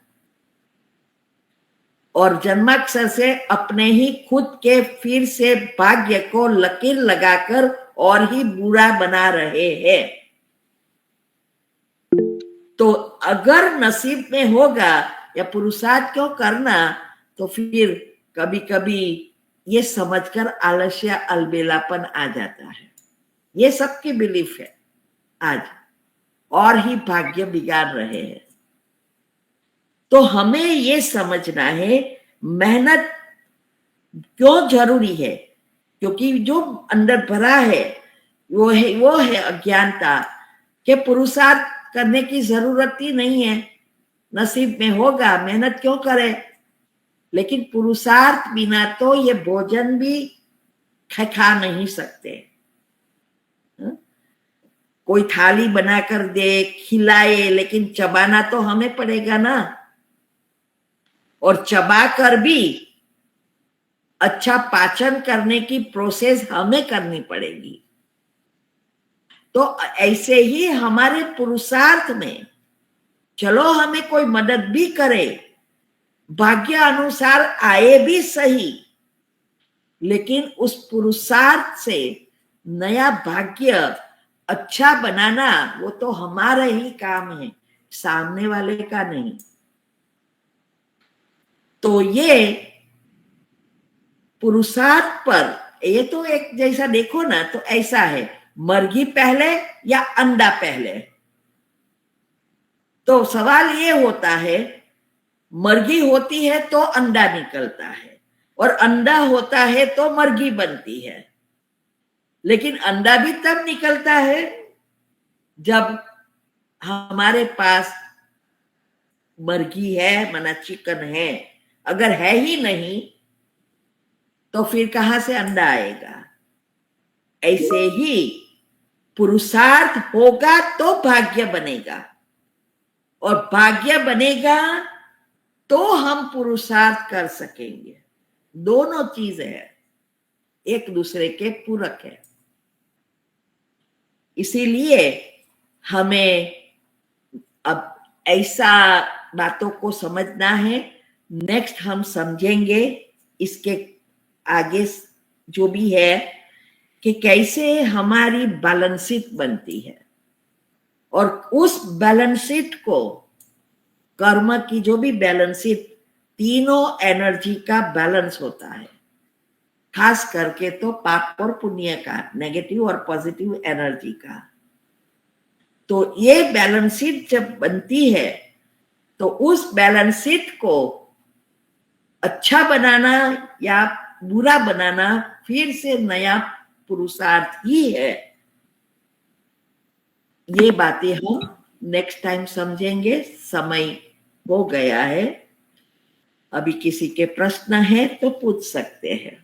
और जन्माक्षर से अपने ही खुद के फिर से भाग्य को लकीर लगाकर और ही बुरा बना रहे हैं। तो अगर नसीब में होगा या पुरुषार्थ क्यों करना, तो फिर कभी कभी ये समझकर आलस्य अलबेलापन आ जाता है। ये सबकी बिलीफ है आज, और ही भाग्य बिगाड़ रहे हैं। तो हमें ये समझना है मेहनत क्यों जरूरी है, क्योंकि जो अंदर भरा है वो है अज्ञानता के पुरुषार्थ करने की जरूरत ही नहीं है, नसीब में होगा, मेहनत क्यों करे। लेकिन पुरुषार्थ बिना तो ये भोजन भी खा नहीं सकते। कोई थाली बनाकर दे, खिलाए, लेकिन चबाना तो हमें पड़ेगा ना, और चबा कर भी अच्छा पाचन करने की प्रोसेस हमें करनी पड़ेगी। तो ऐसे ही हमारे पुरुषार्थ में, चलो हमें कोई मदद भी करे, भाग्य अनुसार आए भी सही, लेकिन उस पुरुषार्थ से नया भाग्य अच्छा बनाना वो तो हमारा ही काम है, सामने वाले का नहीं। तो ये पुरुषार्थ पर, ये तो एक जैसा देखो ना तो ऐसा है, मुर्गी पहले या अंडा पहले। तो सवाल ये होता है, मुर्गी होती है तो अंडा निकलता है, और अंडा होता है तो मुर्गी बनती है। लेकिन अंडा भी तब निकलता है जब हमारे पास मुर्गी है, माना चिकन है। अगर है ही नहीं तो फिर कहां से अंडा आएगा? ऐसे ही पुरुषार्थ होगा तो भाग्य बनेगा, और भाग्य बनेगा तो हम पुरुषार्थ कर सकेंगे। दोनों चीजें हैं, एक दूसरे के पूरक है। इसीलिए हमें अब ऐसा बातों को समझना है। नेक्स्ट हम समझेंगे इसके आगे जो भी है कि कैसे हमारी बैलेंस शीट बनती है, और उस बैलेंस शीट को कर्म की जो भी बैलेंस शीट, तीनों एनर्जी का बैलेंस होता है, खास करके तो पाप और पुण्य का, नेगेटिव और पॉजिटिव एनर्जी का। तो ये बैलेंस शीट जब बनती है तो उस बैलेंस शीट को अच्छा बनाना या बुरा बनाना फिर से नया पुरुषार्थ ही है। ये बातें हम नेक्स्ट टाइम समझेंगे, समय हो गया है। अभी किसी के प्रश्न है तो पूछ सकते हैं।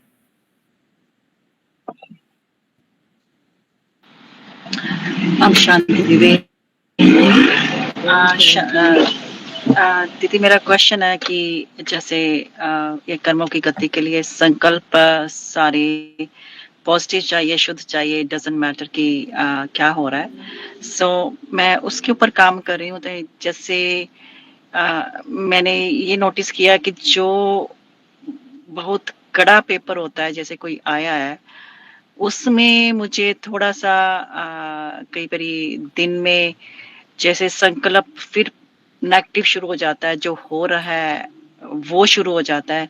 हम शांति दीदी। दीदी मेरा क्वेश्चन है कि जैसे ये कर्मों की गति के लिए संकल्प सारी पॉजिटिव चाहिए, शुद्ध चाहिए, डजंट मैटर कि क्या हो रहा है। सो मैं उसके ऊपर काम कर रही हूँ। तो जैसे मैंने ये नोटिस किया कि जो बहुत कड़ा पेपर होता है, जैसे कोई आया है, उसमें मुझे थोड़ा सा कई बारी दिन में जैसे संकल्प फिर नेगेटिव शुरू हो जाता है, जो हो रहा है वो शुरू हो जाता है,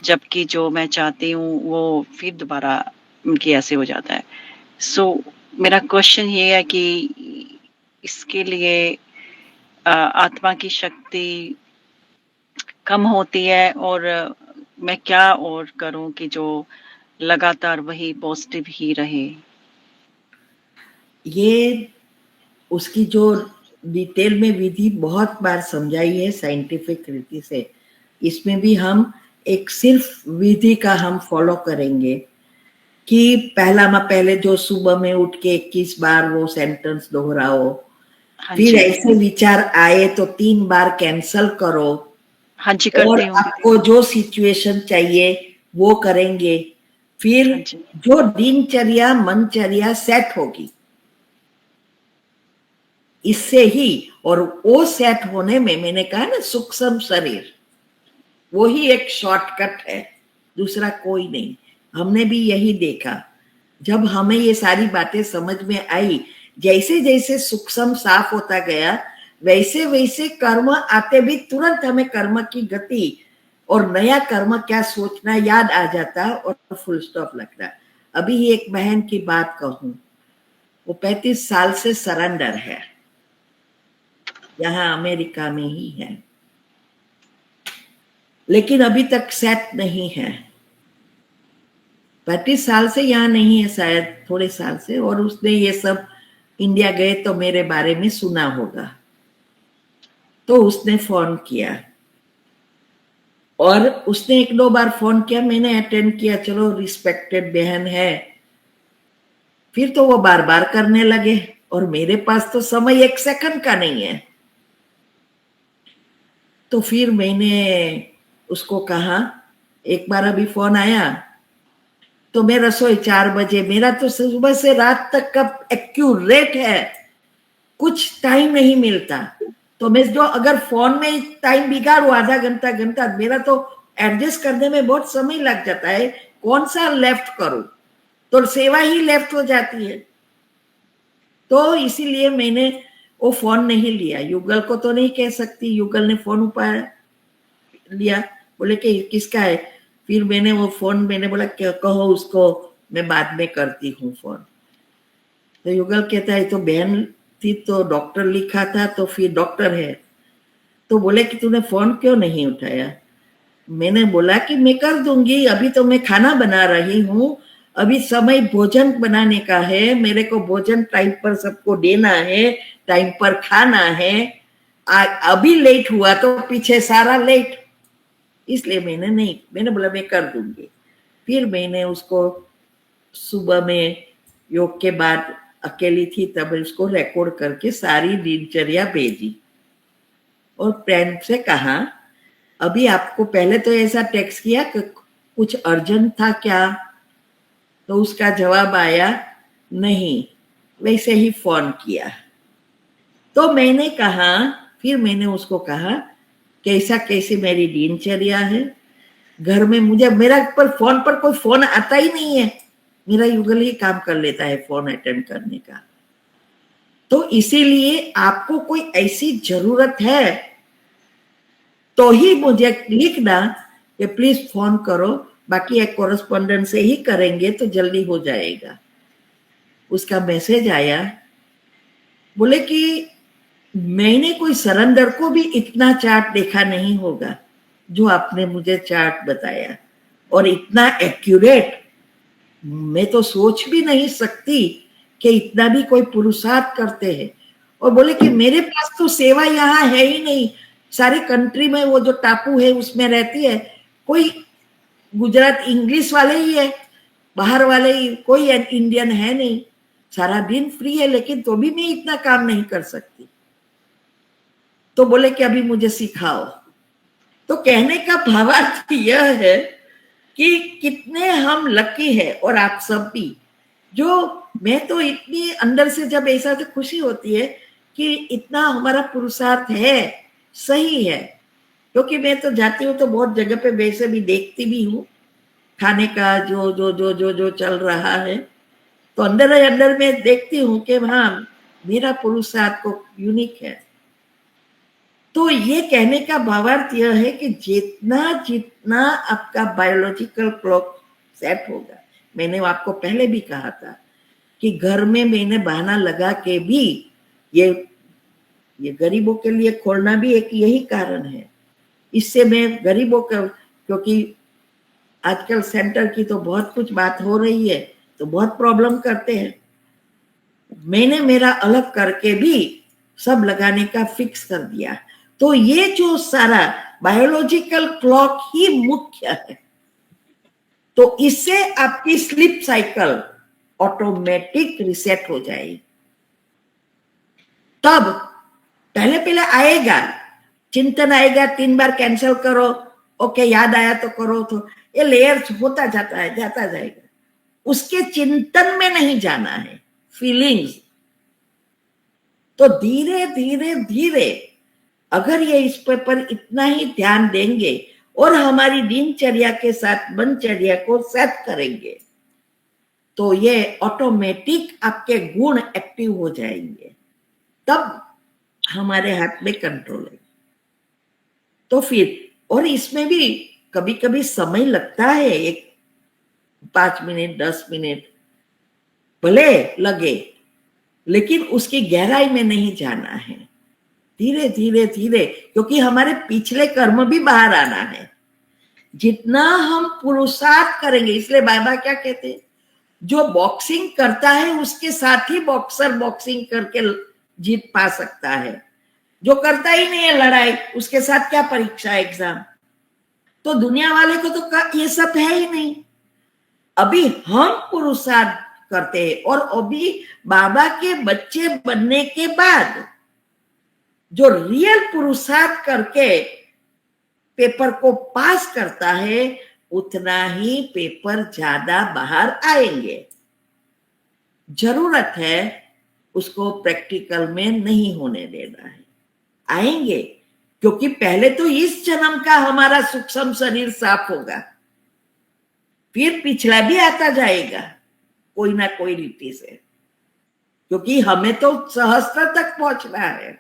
जबकि जो मैं चाहती हूँ वो फिर दोबारा उनकी ऐसे हो जाता है। सो मेरा क्वेश्चन ये है कि इसके लिए आत्मा की शक्ति कम होती है, और मैं क्या और करूं कि जो लगातार वही पॉजिटिव ही रहे। ये उसकी जो डिटेल में विधि बहुत बार समझाई है साइंटिफिक रीति से। इसमें भी हम एक सिर्फ विधि का हम फॉलो करेंगे कि पहले जो सुबह में उठ के 21 बार वो सेंटेंस दोहराओ, फिर ऐसे विचार आए तो 3 बार कैंसल करो। हाँ जी, करती हूँ। आपको जो सिचुएशन चाहिए वो करेंगे, फिर जो दिनचर्या मनचर्या सेट होगी इससे ही। और वो सेट होने में मैंने कहा ना, सूक्ष्म शरीर वो ही एक शॉर्टकट है, दूसरा कोई नहीं। हमने भी यही देखा। जब हमें ये सारी बातें समझ में आई, जैसे जैसे सूक्ष्म साफ होता गया, वैसे वैसे कर्म आते भी तुरंत हमें कर्म की गति और नया कर्म क्या सोचना याद आ जाता और फुल स्टॉप लगता। अभी एक बहन की बात कहूं, वो 35 साल से सरेंडर है, यहाँ अमेरिका में ही है, लेकिन अभी तक सेट नहीं है। 35 साल से यहाँ नहीं है, शायद थोड़े साल से। और उसने ये सब इंडिया गए तो मेरे बारे में सुना होगा, तो उसने फोन किया और उसने 1-2 बार फोन किया, मैंने अटेंड किया, चलो रिस्पेक्टेड बहन है। फिर तो वो बार बार करने लगे और मेरे पास तो समय 1 सेकंड का नहीं है। तो फिर मैंने उसको कहा, एक बार अभी फोन आया तो मैं रसोई 4 बजे, मेरा तो सुबह से रात तक का एक्यूरेट है, कुछ टाइम नहीं मिलता। तो मैं जो अगर फोन में टाइम बिगाड़ू आधा घंटा, मेरा तो एडजस्ट करने में बहुत समय लग जाता है। कौन सा लेफ्ट करूं, तो सेवा ही लेफ्ट हो जाती है। तो इसीलिए मैंने वो फोन नहीं लिया। युगल को तो नहीं कह सकती, युगल ने फोन उठा लिया, बोले कि किसका है। फिर मैंने वो फोन, मैंने बोला कहो उसको, मैं बाद में करती हूँ फोन। तो युगल कहता है तो बहन थी तो डॉक्टर लिखा था, तो फिर डॉक्टर है। तो बोले कि तूने फोन क्यों नहीं उठाया। मैंने बोला कि मैं कर दूंगी, अभी तो मैं खाना बना रही हूँ, अभी समय भोजन बनाने का है, मेरे को भोजन टाइम पर सबको देना है, टाइम पर खाना है। अभी लेट हुआ तो पीछे सारा लेट, इसलिए मैंने बोला मैं कर दूंगी। फिर मैंने उसको सुबह में योग के बाद अकेली थी तब उसको रिकॉर्ड करके सारी दिनचर्या भेजी और प्रेम से कहा, अभी आपको पहले तो ऐसा टेक्स्ट किया कि कुछ अर्जेंट था क्या, तो उसका जवाब आया नहीं, वैसे ही फोन किया। तो मैंने कहा, फिर मैंने उसको कहा कैसा कैसे मेरी दिनचर्या है, घर में मुझे मेरा पर फोन पर कोई फोन आता ही नहीं है, मेरा युगल ही काम कर लेता है फोन अटेंड करने का। तो इसीलिए आपको कोई ऐसी जरूरत है तो ही मुझे लिखना कि प्लीज फोन करो, बाकी एक कोरेस्पोंडेंट से ही करेंगे तो जल्दी हो जाएगा। उसका मैसेज आया, बोले कि मैंने कोई सरेंडर को भी इतना चार्ट देखा नहीं होगा जो आपने मुझे चार्ट बताया, और इतना एक्यूरेट मैं तो सोच भी नहीं सकती कि इतना भी कोई पुरुषार्थ करते हैं। और बोले कि मेरे पास तो सेवा यहाँ है ही नहीं, सारी कंट्री में वो जो टापू है उसमें रहती है, कोई गुजरात इंग्लिश वाले ही है, बाहर वाले ही, कोई इंडियन है नहीं, सारा दिन फ्री है, लेकिन तो भी मैं इतना काम नहीं कर सकती। तो बोले कि अभी मुझे सिखाओ। तो कहने का भावार्थ यह है कि कितने हम लकी है, और आप सब भी, जो मैं तो इतनी अंदर से जब ऐसा तो खुशी होती है कि इतना हमारा पुरुषार्थ है, सही है। क्योंकि मैं तो जाती हूँ तो बहुत जगह पे वैसे भी देखती भी हूँ खाने का जो जो जो जो जो चल रहा है, तो अंदर में देखती हूँ कि हाँ मेरा पुरुषार्थ को यूनिक है। तो ये कहने का भावार्थ यह है कि जितना जितना आपका बायोलॉजिकल क्लॉक सेट होगा, मैंने आपको पहले भी कहा था कि घर में मैंने बहाना लगा के भी ये गरीबों के लिए खोलना भी एक यही कारण है। इससे मैं गरीबों का, क्योंकि आजकल सेंटर की तो बहुत कुछ बात हो रही है तो बहुत प्रॉब्लम करते हैं, मैंने मेरा अलग करके भी सब लगाने का फिक्स कर दिया। तो ये जो सारा बायोलॉजिकल क्लॉक ही मुख्य है, तो इससे आपकी स्लीप साइकिल ऑटोमेटिक रिसेट हो जाएगी। तब पहले आएगा चिंतन, आएगा 3 बार कैंसिल करो, ओके याद आया तो करो, तो ये लेयर्स होता जाता है, जाता जाएगा। उसके चिंतन में नहीं जाना है, फीलिंग्स। तो धीरे धीरे धीरे अगर ये इस पर इतना ही ध्यान देंगे और हमारी दिनचर्या के साथ बनचर्या को सेट करेंगे, तो ये ऑटोमेटिक आपके गुण एक्टिव हो जाएंगे, तब हमारे हाथ में कंट्रोल है। तो फिर, और इसमें भी कभी कभी समय लगता है, एक 5 मिनट 10 मिनट भले लगे, लेकिन उसकी गहराई में नहीं जाना है, धीरे धीरे धीरे, क्योंकि हमारे पिछले कर्म भी बाहर आना है। जितना हम पुरुषार्थ करेंगे, इसलिए बाबा क्या कहते हैं, जो बॉक्सिंग करता है उसके साथ ही बॉक्सर बॉक्सिंग करके जीत पा सकता है, जो करता ही नहीं है लड़ाई, उसके साथ क्या परीक्षा एग्जाम। तो दुनिया वाले को तो ये सब है ही नहीं। अभी हम पुरुषार्थ करते हैं, और अभी बाबा के बच्चे बनने के बाद जो रियल पुरुषार्थ करके पेपर को पास करता है, उतना ही पेपर ज्यादा बाहर आएंगे। जरूरत है उसको प्रैक्टिकल में नहीं होने देना है, आएंगे। क्योंकि पहले तो इस जन्म का हमारा सूक्ष्म शरीर साफ होगा, फिर पिछला भी आता जाएगा कोई ना कोई रीति से, क्योंकि हमें तो सहस्त्र तक पहुंचना है।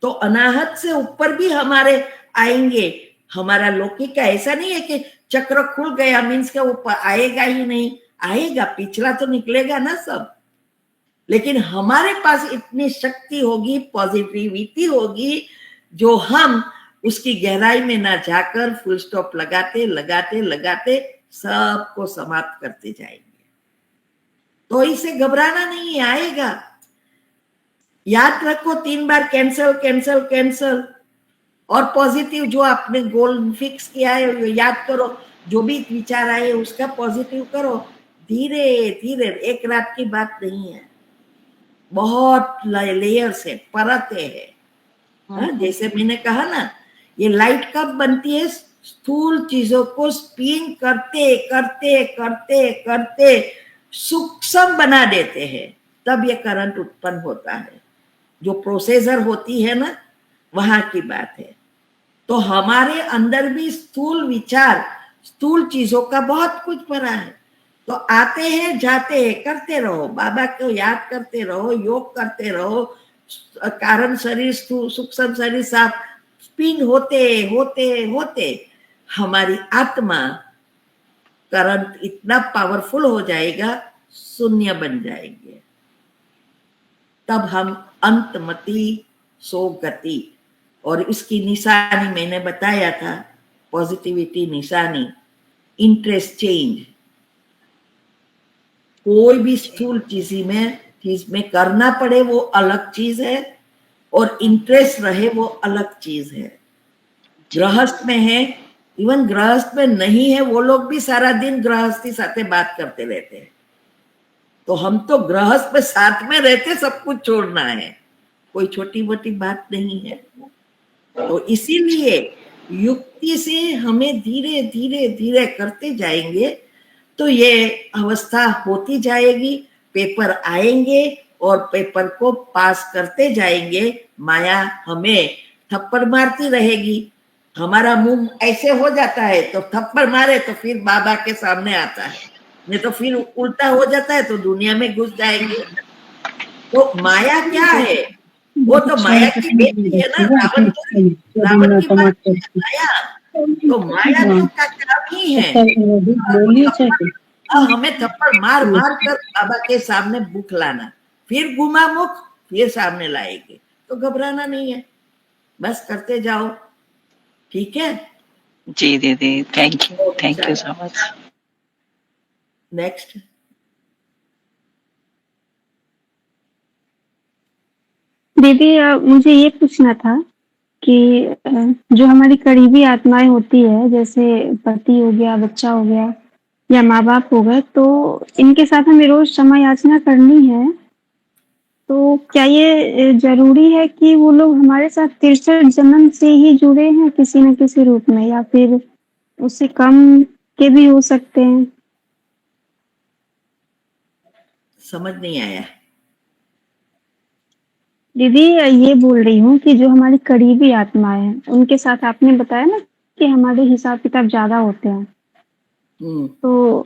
तो अनाहत से ऊपर भी हमारे आएंगे। हमारा लौकिक का ऐसा नहीं है कि चक्र खुल गया मीन्स के ऊपर आएगा ही नहीं, आएगा, पिछला तो निकलेगा ना सब। लेकिन हमारे पास इतनी शक्ति होगी, पॉजिटिविटी होगी, जो हम उसकी गहराई में ना जाकर फुल स्टॉप लगाते लगाते लगाते सबको समाप्त करते जाएंगे। तो इसे घबराना नहीं, आएगा। याद रखो 3 बार कैंसल कैंसल कैंसल, और पॉजिटिव जो आपने गोल फिक्स किया है याद करो, जो भी विचार आए उसका पॉजिटिव करो, धीरे धीरे। एक रात की बात नहीं है, बहुत लेयर्स है, परतें है। जैसे मैंने कहा ना, ये लाइट कब बनती है, स्थूल चीजों को स्पिन करते करते करते करते सूक्ष्म बना देते हैं, तब ये करंट उत्पन्न होता है। जो प्रोसेसर होती है ना, वहां की बात है। तो हमारे अंदर भी स्थूल विचार, स्थूल चीजों का बहुत कुछ भरा है। तो आते हैं जाते हैं, करते रहो, बाबा को याद करते रहो, योग करते रहो, कारण शरीर सूक्ष्म शरीर साफ स्पिन होते होते होते हमारी आत्मा करंट इतना पावरफुल हो जाएगा, शून्य बन जाएंगे। तब हम अंतमति सो गति, और इसकी निशानी मैंने बताया था, पॉजिटिविटी निशानी, इंटरेस्ट चेंज। कोई भी स्थूल चीज में करना पड़े वो अलग चीज है, और इंटरेस्ट रहे वो अलग चीज है। गृहस्थ में है, इवन गृहस्थ में नहीं है, वो लोग भी सारा दिन गृहस्थी साथे बात करते रहते हैं। तो हम तो गृहस्थ में साथ में रहते, सब कुछ छोड़ना है, कोई छोटी मोटी बात नहीं है। तो इसीलिए युक्ति से हमें धीरे धीरे धीरे करते जाएंगे तो ये अवस्था होती जाएगी, पेपर आएंगे और पेपर को पास करते जाएंगे। माया हमें थप्पड़ मारती रहेगी, हमारा मुंह ऐसे हो जाता है तो थप्पड़ मारे तो फिर बाबा के सामने आता है, नहीं तो फिर उल्टा हो जाता है तो दुनिया में घुस जाएंगे। तो माया क्या है? वो तो माया की बेटी है ना, रावण की माया। तो माया तो का काम ही है हमें थप्पड़ मार मार कर बाबा के सामने बुक लाना, फिर गुमा मुख फिर सामने लाएंगे। तो घबराना नहीं है, बस करते जाओ, ठीक है जी दीदी, thank you so much. Next. दीदी मुझे ये पूछना था कि जो हमारी करीबी आत्माएं होती है, जैसे पति हो गया, बच्चा हो गया या माँ बाप हो गए, तो इनके साथ हमें रोज क्षमा याचना करनी है। तो क्या ये जरूरी है कि वो लोग हमारे साथ 63 जन्म से ही जुड़े हैं किसी न किसी रूप में, या फिर उससे कम के भी हो सकते हैं? समझ नहीं आया दीदी। ये बोल रही हूँ कि जो हमारी करीबी आत्माएं हैं उनके साथ आपने बताया ना कि हमारे हिसाब किताब ज्यादा होते हैं, तो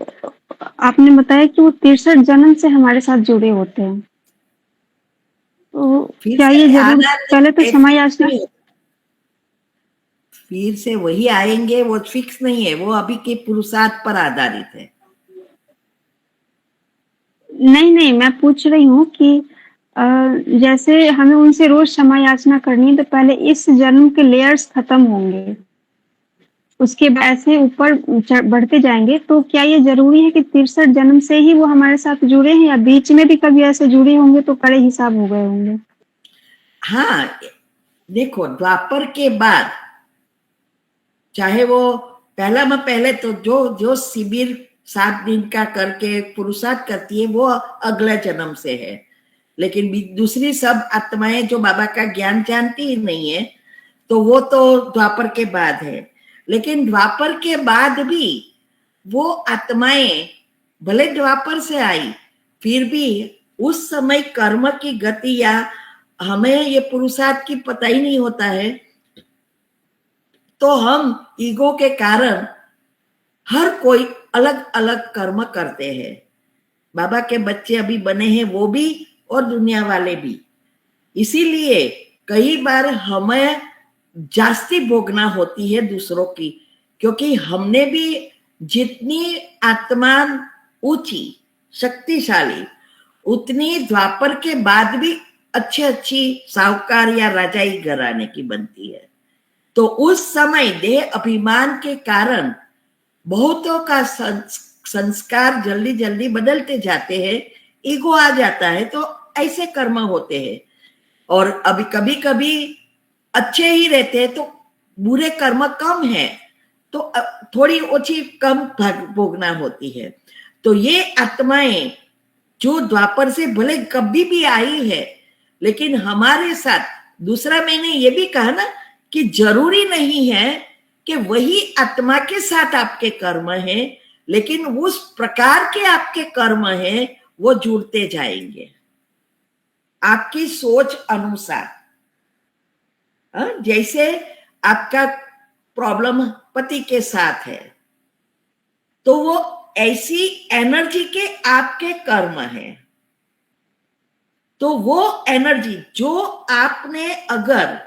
आपने बताया कि वो 63 जन्म से हमारे साथ जुड़े होते हैं। तो क्या ये जरूर पहले तो क्षमा याचना, फिर से वही आएंगे, वो फिक्स नहीं है, वो अभी के पुरुषार्थ पर आधारित है। नहीं, मैं पूछ रही हूँ कि जैसे हमें उनसे रोज क्षमा याचना करनी है, तो पहले इस जन्म के लेयर्स खत्म होंगे, उसके बाद ऐसे ऊपर बढ़ते जाएंगे। तो क्या ये जरूरी है कि 63 जन्म से ही वो हमारे साथ जुड़े हैं, या बीच में भी कभी ऐसे जुड़े होंगे तो कड़े हिसाब हो गए होंगे? हाँ देखो, द्वापर के बाद चाहे वो पहले तो जो शिविर 7 दिन का करके पुरुषार्थ करती है वो अगले जन्म से है, लेकिन दूसरी सब आत्माएं जो बाबा का ज्ञान जानती ही नहीं है तो वो तो द्वापर के बाद है। लेकिन द्वापर के बाद भी वो आत्माएं भले द्वापर से आई, फिर भी उस समय कर्म की गति या हमें ये पुरुषार्थ की पता ही नहीं होता है, तो हम ईगो के कारण हर कोई अलग अलग कर्म करते हैं। बाबा के बच्चे अभी बने हैं वो भी और दुनिया वाले भी, इसीलिए कई बार हमें जास्ती भोगना होती है दूसरों की, क्योंकि हमने भी जितनी आत्मा ऊंची शक्तिशाली, उतनी द्वापर के बाद भी अच्छी साहूकार या राजाई घराने की बनती है। तो उस समय देह अभिमान के कारण बहुतों का संस्कार जल्दी जल्दी बदलते जाते हैं, ईगो आ जाता है, तो ऐसे कर्म होते हैं। और अभी कभी कभी अच्छे ही रहते हैं तो बुरे कर्म कम है, तो थोड़ी ओछी कम भोगना होती है। तो ये आत्माएं जो द्वापर से भले कभी भी आई है, लेकिन हमारे साथ दूसरा मैंने ये भी कहा ना कि जरूरी नहीं है कि वही आत्मा के साथ आपके कर्म है, लेकिन उस प्रकार के आपके कर्म है वो जुड़ते जाएंगे आपकी सोच अनुसार। जैसे आपका प्रॉब्लम पति के साथ है, तो वो ऐसी एनर्जी के आपके कर्म है। तो वो एनर्जी जो आपने अगर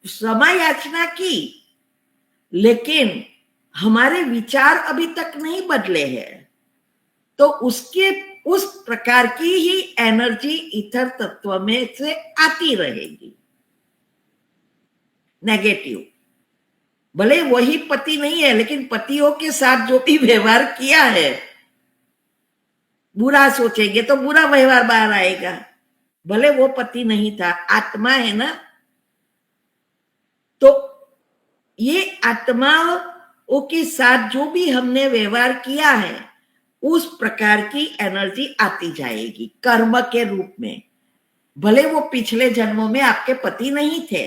समय याचना की, लेकिन हमारे विचार अभी तक नहीं बदले हैं, तो उसके उस प्रकार की ही एनर्जी ईथर तत्व में से आती रहेगी, नेगेटिव। भले वही पति नहीं है, लेकिन पतियों के साथ जो भी व्यवहार किया है, बुरा सोचेंगे तो बुरा व्यवहार बाहर आएगा। भले वो पति नहीं था, आत्मा है ना। तो ये आत्माओं के साथ जो भी हमने व्यवहार किया है, उस प्रकार की एनर्जी आती जाएगी कर्म के रूप में। भले वो पिछले जन्मों में आपके पति नहीं थे,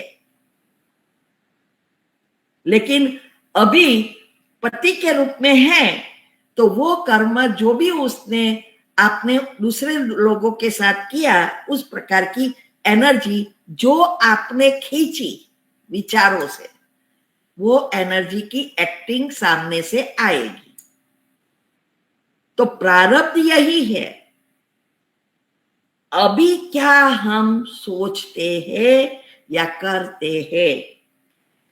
लेकिन अभी पति के रूप में है, तो वो कर्म जो भी उसने आपने दूसरे लोगों के साथ किया, उस प्रकार की एनर्जी जो आपने खींची विचारों से, वो एनर्जी की एक्टिंग सामने से आएगी। तो प्रारब्ध यही है। अभी क्या हम सोचते हैं या करते हैं,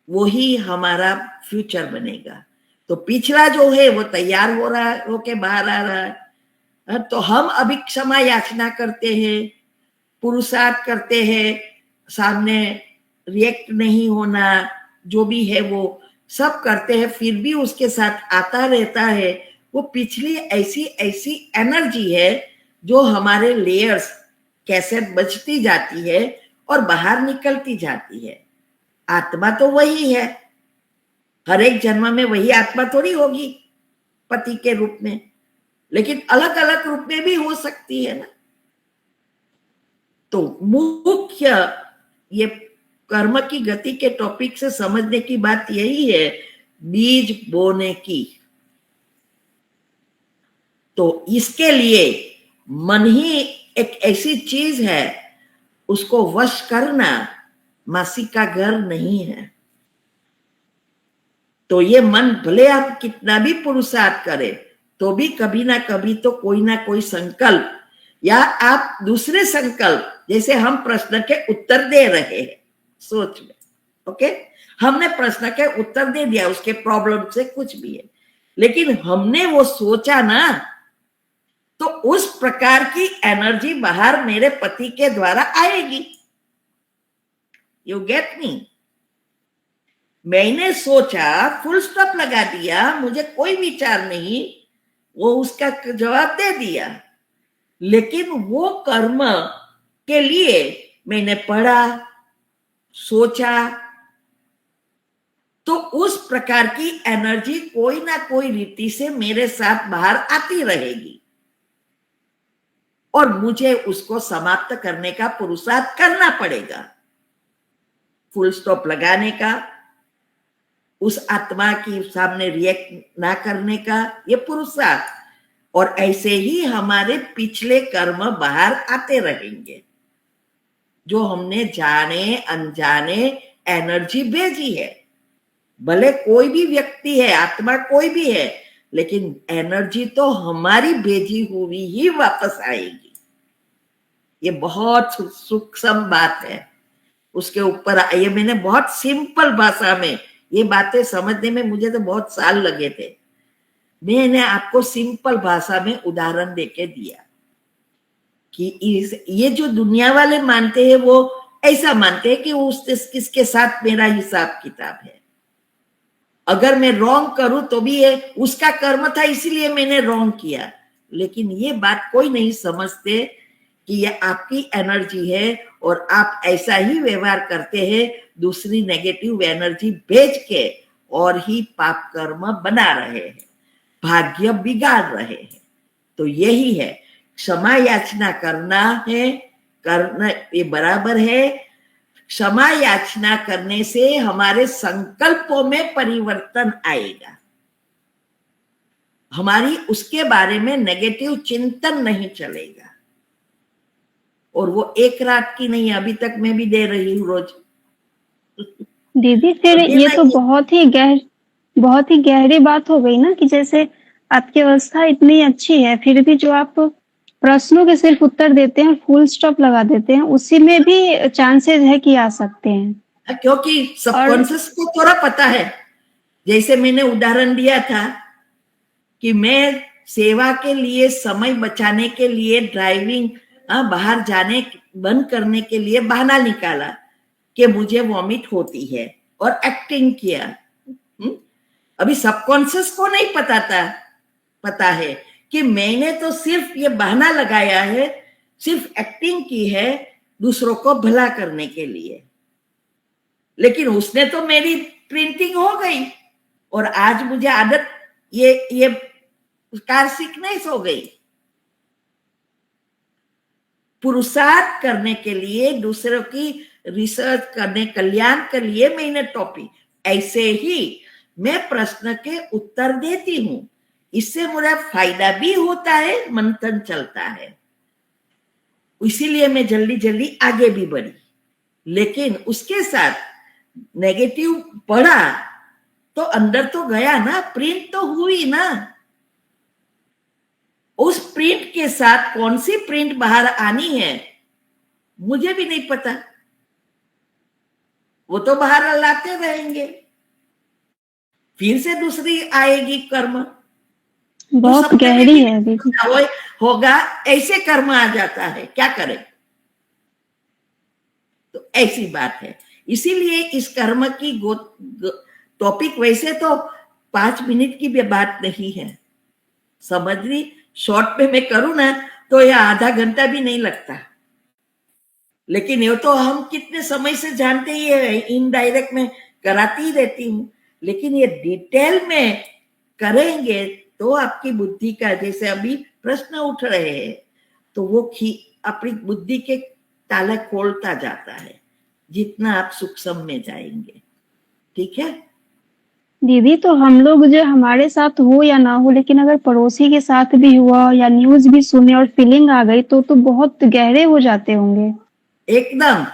वही हमारा फ्यूचर बनेगा। तो पिछला जो है वो तैयार हो रहा है, होके बाहर आ रहा है। तो हम अभी क्षमा याचना करते हैं, पुरुषार्थ करते हैं, सामने रिएक्ट नहीं होना, जो भी है वो सब करते हैं, फिर भी उसके साथ आता रहता है। वो पिछली ऐसी ऐसी एनर्जी है जो हमारे लेयर्स कैसे बचती जाती है और बाहर निकलती जाती है। आत्मा तो वही है, हर एक जन्म में वही आत्मा थोड़ी होगी पति के रूप में, लेकिन अलग अलग रूप में भी हो सकती है ना। तो मुख्य ये कर्म की गति के टॉपिक से समझने की बात यही है, बीज बोने की। तो इसके लिए मन ही एक ऐसी चीज है, उसको वश करना मासी का घर नहीं है। तो ये मन भले आप कितना भी पुरुषार्थ करें, तो भी कभी ना कभी तो कोई ना कोई संकल्प, या आप दूसरे संकल्प, जैसे हम प्रश्न के उत्तर दे रहे हैं सोच में, ओके, हमने प्रश्न के उत्तर दे दिया, उसके प्रॉब्लम से कुछ भी है, लेकिन हमने वो सोचा ना, तो उस प्रकार की एनर्जी बाहर मेरे पति के द्वारा आएगी। You get me? मैंने सोचा, फुल स्टॉप लगा दिया, मुझे कोई विचार नहीं, वो उसका जवाब दे दिया, लेकिन वो कर्म के लिए मैंने पढ़ा, सोचा, तो उस प्रकार की एनर्जी कोई ना कोई रीति से मेरे साथ बाहर आती रहेगी और मुझे उसको समाप्त करने का पुरुषार्थ करना पड़ेगा। फुल स्टॉप लगाने का, उस आत्मा की सामने रिएक्ट ना करने का, ये पुरुषार्थ। और ऐसे ही हमारे पिछले कर्म बाहर आते रहेंगे, जो हमने जाने अनजाने एनर्जी भेजी है। भले कोई भी व्यक्ति है, आत्मा कोई भी है, लेकिन एनर्जी तो हमारी भेजी हुई ही वापस आएगी। ये बहुत सूक्ष्म बात है। उसके ऊपर ये मैंने बहुत सिंपल भाषा में ये बातें समझने में मुझे तो बहुत साल लगे थे। मैंने आपको सिंपल भाषा में उदाहरण देके दिया कि ये जो दुनिया वाले मानते हैं, वो ऐसा मानते हैं कि किसके साथ मेरा हिसाब किताब है। अगर मैं रॉन्ग करूं तो भी ये उसका कर्म था, इसीलिए मैंने रॉन्ग किया। लेकिन ये बात कोई नहीं समझते कि ये आपकी एनर्जी है और आप ऐसा ही व्यवहार करते हैं, दूसरी नेगेटिव एनर्जी भेज के, और ही पाप कर्म बना रहे हैं, भाग्य बिगाड़ रहे हैं। तो यही है, क्षमा याचना करना है, करना ये बराबर है। क्षमा याचना करने से हमारे संकल्पों में परिवर्तन आएगा, हमारी उसके बारे में नेगेटिव चिंतन नहीं चलेगा। और वो एक रात की नहीं, अभी तक मैं भी दे रही हूं रोज। दीदी फिर ये तो बहुत ही गहरी बात हो गई ना, कि जैसे आपकी अवस्था इतनी अच्छी है फिर भी जो आप प्रश्नों के सिर्फ उत्तर देते हैं, फुल स्टॉप लगा देते हैं, उसी में भी चांसेस है कि आ सकते हैं। क्योंकि सबकॉन्शियस को थोड़ा पता है। जैसे मैंने उदाहरण दिया था कि मैं सेवा के लिए, समय बचाने के लिए, ड्राइविंग बाहर जाने बंद करने के लिए बहाना निकाला कि मुझे वॉमिट होती है और एक्टिंग किया। अभी सबकॉन्शियस को नहीं पता है कि मैंने तो सिर्फ ये बहाना लगाया है, सिर्फ एक्टिंग की है दूसरों को भला करने के लिए, लेकिन उसने तो मेरी प्रिंटिंग हो गई और आज मुझे आदत ये कार सिकनेस हो गई। पुरुषार्थ करने के लिए, दूसरों की रिसर्च करने, कल्याण के लिए मैंने टॉपिक, ऐसे ही मैं प्रश्न के उत्तर देती हूं, इससे मुझे फायदा भी होता है, मंथन चलता है, इसीलिए मैं जल्दी जल्दी आगे भी बढ़ी। लेकिन उसके साथ नेगेटिव पढ़ा तो अंदर तो गया ना, प्रिंट तो हुई ना। उस प्रिंट के साथ कौन सी प्रिंट बाहर आनी है मुझे भी नहीं पता, वो तो बाहर लाते रहेंगे, फिर से दूसरी आएगी कर्म। बहुत गहरी है होगा, ऐसे कर्म आ जाता है, क्या करें। तो ऐसी बात है, इसीलिए इस कर्म की टॉपिक वैसे तो 5 मिनट की भी बात नहीं है, समझ ली। शॉर्ट में मैं करूं ना तो यह आधा घंटा भी नहीं लगता, लेकिन ये तो हम कितने समय से जानते ही है, इनडायरेक्ट में कराती ही रहती हूँ, लेकिन ये डिटेल में करेंगे तो आपकी बुद्धि का, जैसे अभी प्रश्न उठ रहे हैं, तो वो अपनी बुद्धि के ताला खोलता जाता है जितना आप सूक्ष्म में जाएंगे। ठीक है दीदी, तो हम लोग जो हमारे साथ हो या ना हो, लेकिन अगर पड़ोसी के साथ भी हुआ या न्यूज भी सुने और फीलिंग आ गई तो बहुत गहरे हो जाते होंगे। एकदम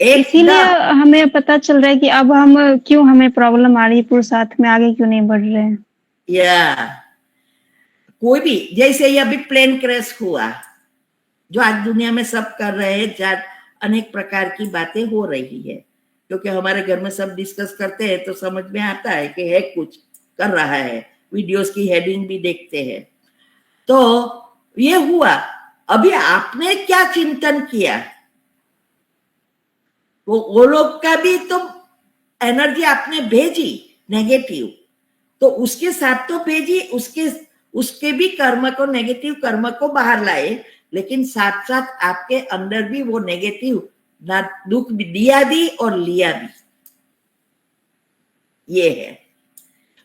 इसीलिए हमें पता चल रहा है कि अब हमें प्रॉब्लम आ रही है, पुरुषार्थ में आगे क्यों नहीं बढ़ रहे हैं। या कोई भी, जैसे ये अभी प्लेन क्रैश हुआ, जो आज दुनिया में सब कर रहे हैं, अनेक प्रकार की बातें हो रही है, क्योंकि हमारे घर में सब डिस्कस करते हैं तो समझ में आता है कि है कुछ कर रहा है, वीडियोस की हेडिंग भी देखते हैं। तो ये हुआ, अभी आपने क्या चिंतन किया, वो लोग का भी तो एनर्जी आपने भेजी नेगेटिव, तो उसके साथ तो भेजी, उसके भी कर्म को, नेगेटिव कर्म को बाहर लाए, लेकिन साथ साथ आपके अंदर भी वो नेगेटिव ना दुख भी दिया भी और लिया भी, ये है।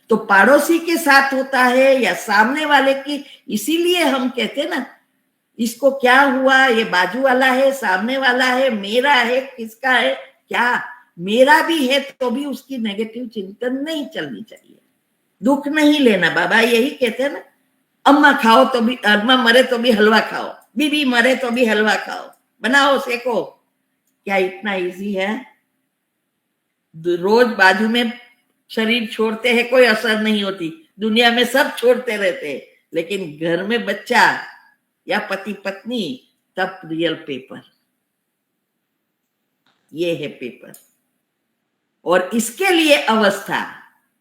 तो पड़ोसी के साथ होता है या सामने वाले की, इसीलिए हम कहते ना, इसको क्या हुआ, ये बाजू वाला है, सामने वाला है, मेरा है, किसका है, क्या मेरा भी है, तो भी उसकी नेगेटिव चिंतन नहीं चलनी चाहिए, दुख नहीं लेना। बाबा यही कहते हैं ना, अम्मा खाओ तो भी, अम्मा मरे तो भी हलवा खाओ, बीबी मरे तो भी हलवा खाओ, बनाओ सेको। क्या इतना इजी है? रोज बाजू में शरीर छोड़ते हैं, कोई असर नहीं होती, दुनिया में सब छोड़ते रहते हैं, लेकिन घर में बच्चा या पति पत्नी, तब रियल पेपर, ये है पेपर। और इसके लिए अवस्था,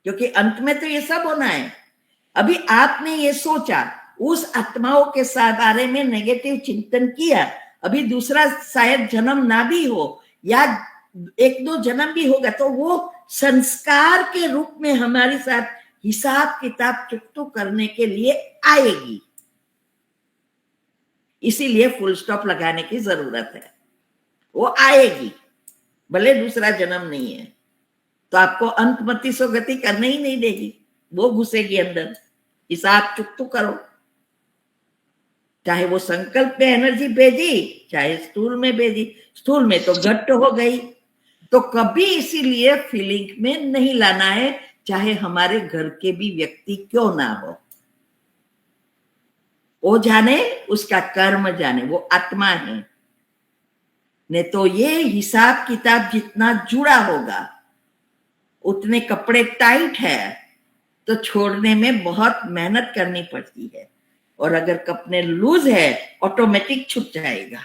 क्योंकि अंत में तो ये सब होना है। अभी आपने ये सोचा, उस आत्माओं के साथ बारे में नेगेटिव चिंतन किया, अभी दूसरा शायद जन्म ना भी हो या 1-2 जन्म भी होगा, तो वो संस्कार के रूप में हमारे साथ हिसाब किताब चुकतो करने के लिए आएगी। इसीलिए फुल स्टॉप लगाने की जरूरत है, वो आएगी, भले दूसरा जन्म नहीं है, तो आपको अंतमति सो गति करने ही नहीं देगी, वो घुसेगी अंदर। हिसाब चुकतो करो, चाहे वो संकल्प में एनर्जी भेजी, चाहे स्थूल में भेजी, स्थूल में तो घट हो गई, तो कभी इसीलिए फीलिंग में नहीं लाना है, चाहे हमारे घर के भी व्यक्ति क्यों ना हो। वो जाने, उसका कर्म जाने, वो आत्मा है, नहीं तो ये हिसाब किताब जितना जुड़ा होगा उतने कपड़े टाइट है तो छोड़ने में बहुत मेहनत करनी पड़ती है, और अगर कपड़े लूज है ऑटोमेटिक छूट जाएगा।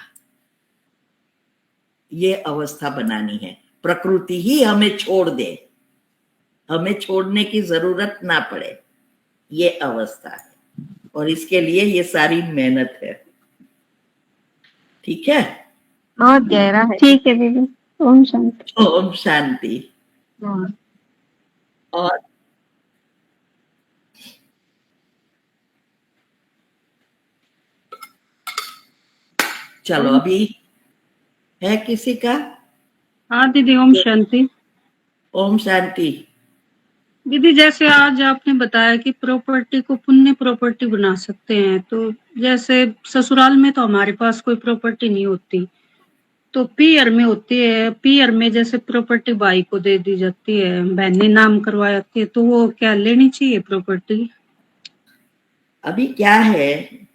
ये अवस्था बनानी है, प्रकृति ही हमें छोड़ दे, हमें छोड़ने की जरूरत ना पड़े, ये अवस्था है। और इसके लिए ये सारी मेहनत है। ठीक है, बहुत गहरा है। ठीक है दीदी, ओम शांति। ओम शांति। और चलो अभी है किसी का? हाँ दीदी, ओम शांति। ओम शांति। दीदी जैसे आज आपने बताया कि प्रॉपर्टी को पुण्य प्रॉपर्टी बना सकते हैं, तो जैसे ससुराल में तो हमारे पास कोई प्रॉपर्टी नहीं होती, तो पीयर में होती है। पीयर में जैसे प्रॉपर्टी भाई को दे दी जाती है, बहन ने नाम करवा जाती है, तो वो क्या लेनी चाहिए प्रॉपर्टी? अभी क्या है,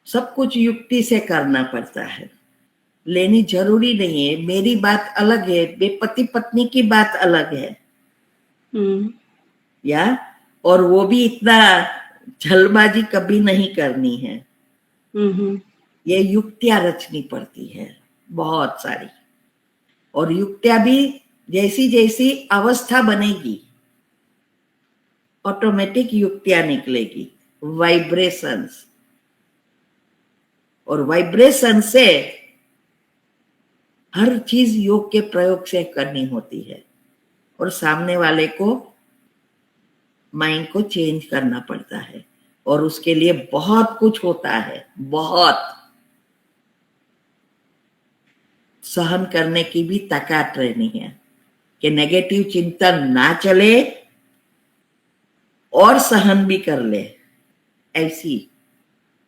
सब कुछ युक्ति से करना पड़ता है, लेनी जरूरी नहीं है। मेरी बात अलग है, पति पत्नी की बात अलग है। या और वो भी इतना जल्दबाजी कभी नहीं करनी है। ये युक्तियां रचनी पड़ती है बहुत सारी, और युक्तियां भी जैसी जैसी अवस्था बनेगी ऑटोमेटिक युक्तियां निकलेगी, वाइब्रेशंस, और वाइब्रेशन से हर चीज योग के प्रयोग से करनी होती है, और सामने वाले को माइंड को चेंज करना पड़ता है, और उसके लिए बहुत कुछ होता है, बहुत सहन करने की भी ताकत रहनी है कि नेगेटिव चिंतन ना चले और सहन भी कर ले। ऐसी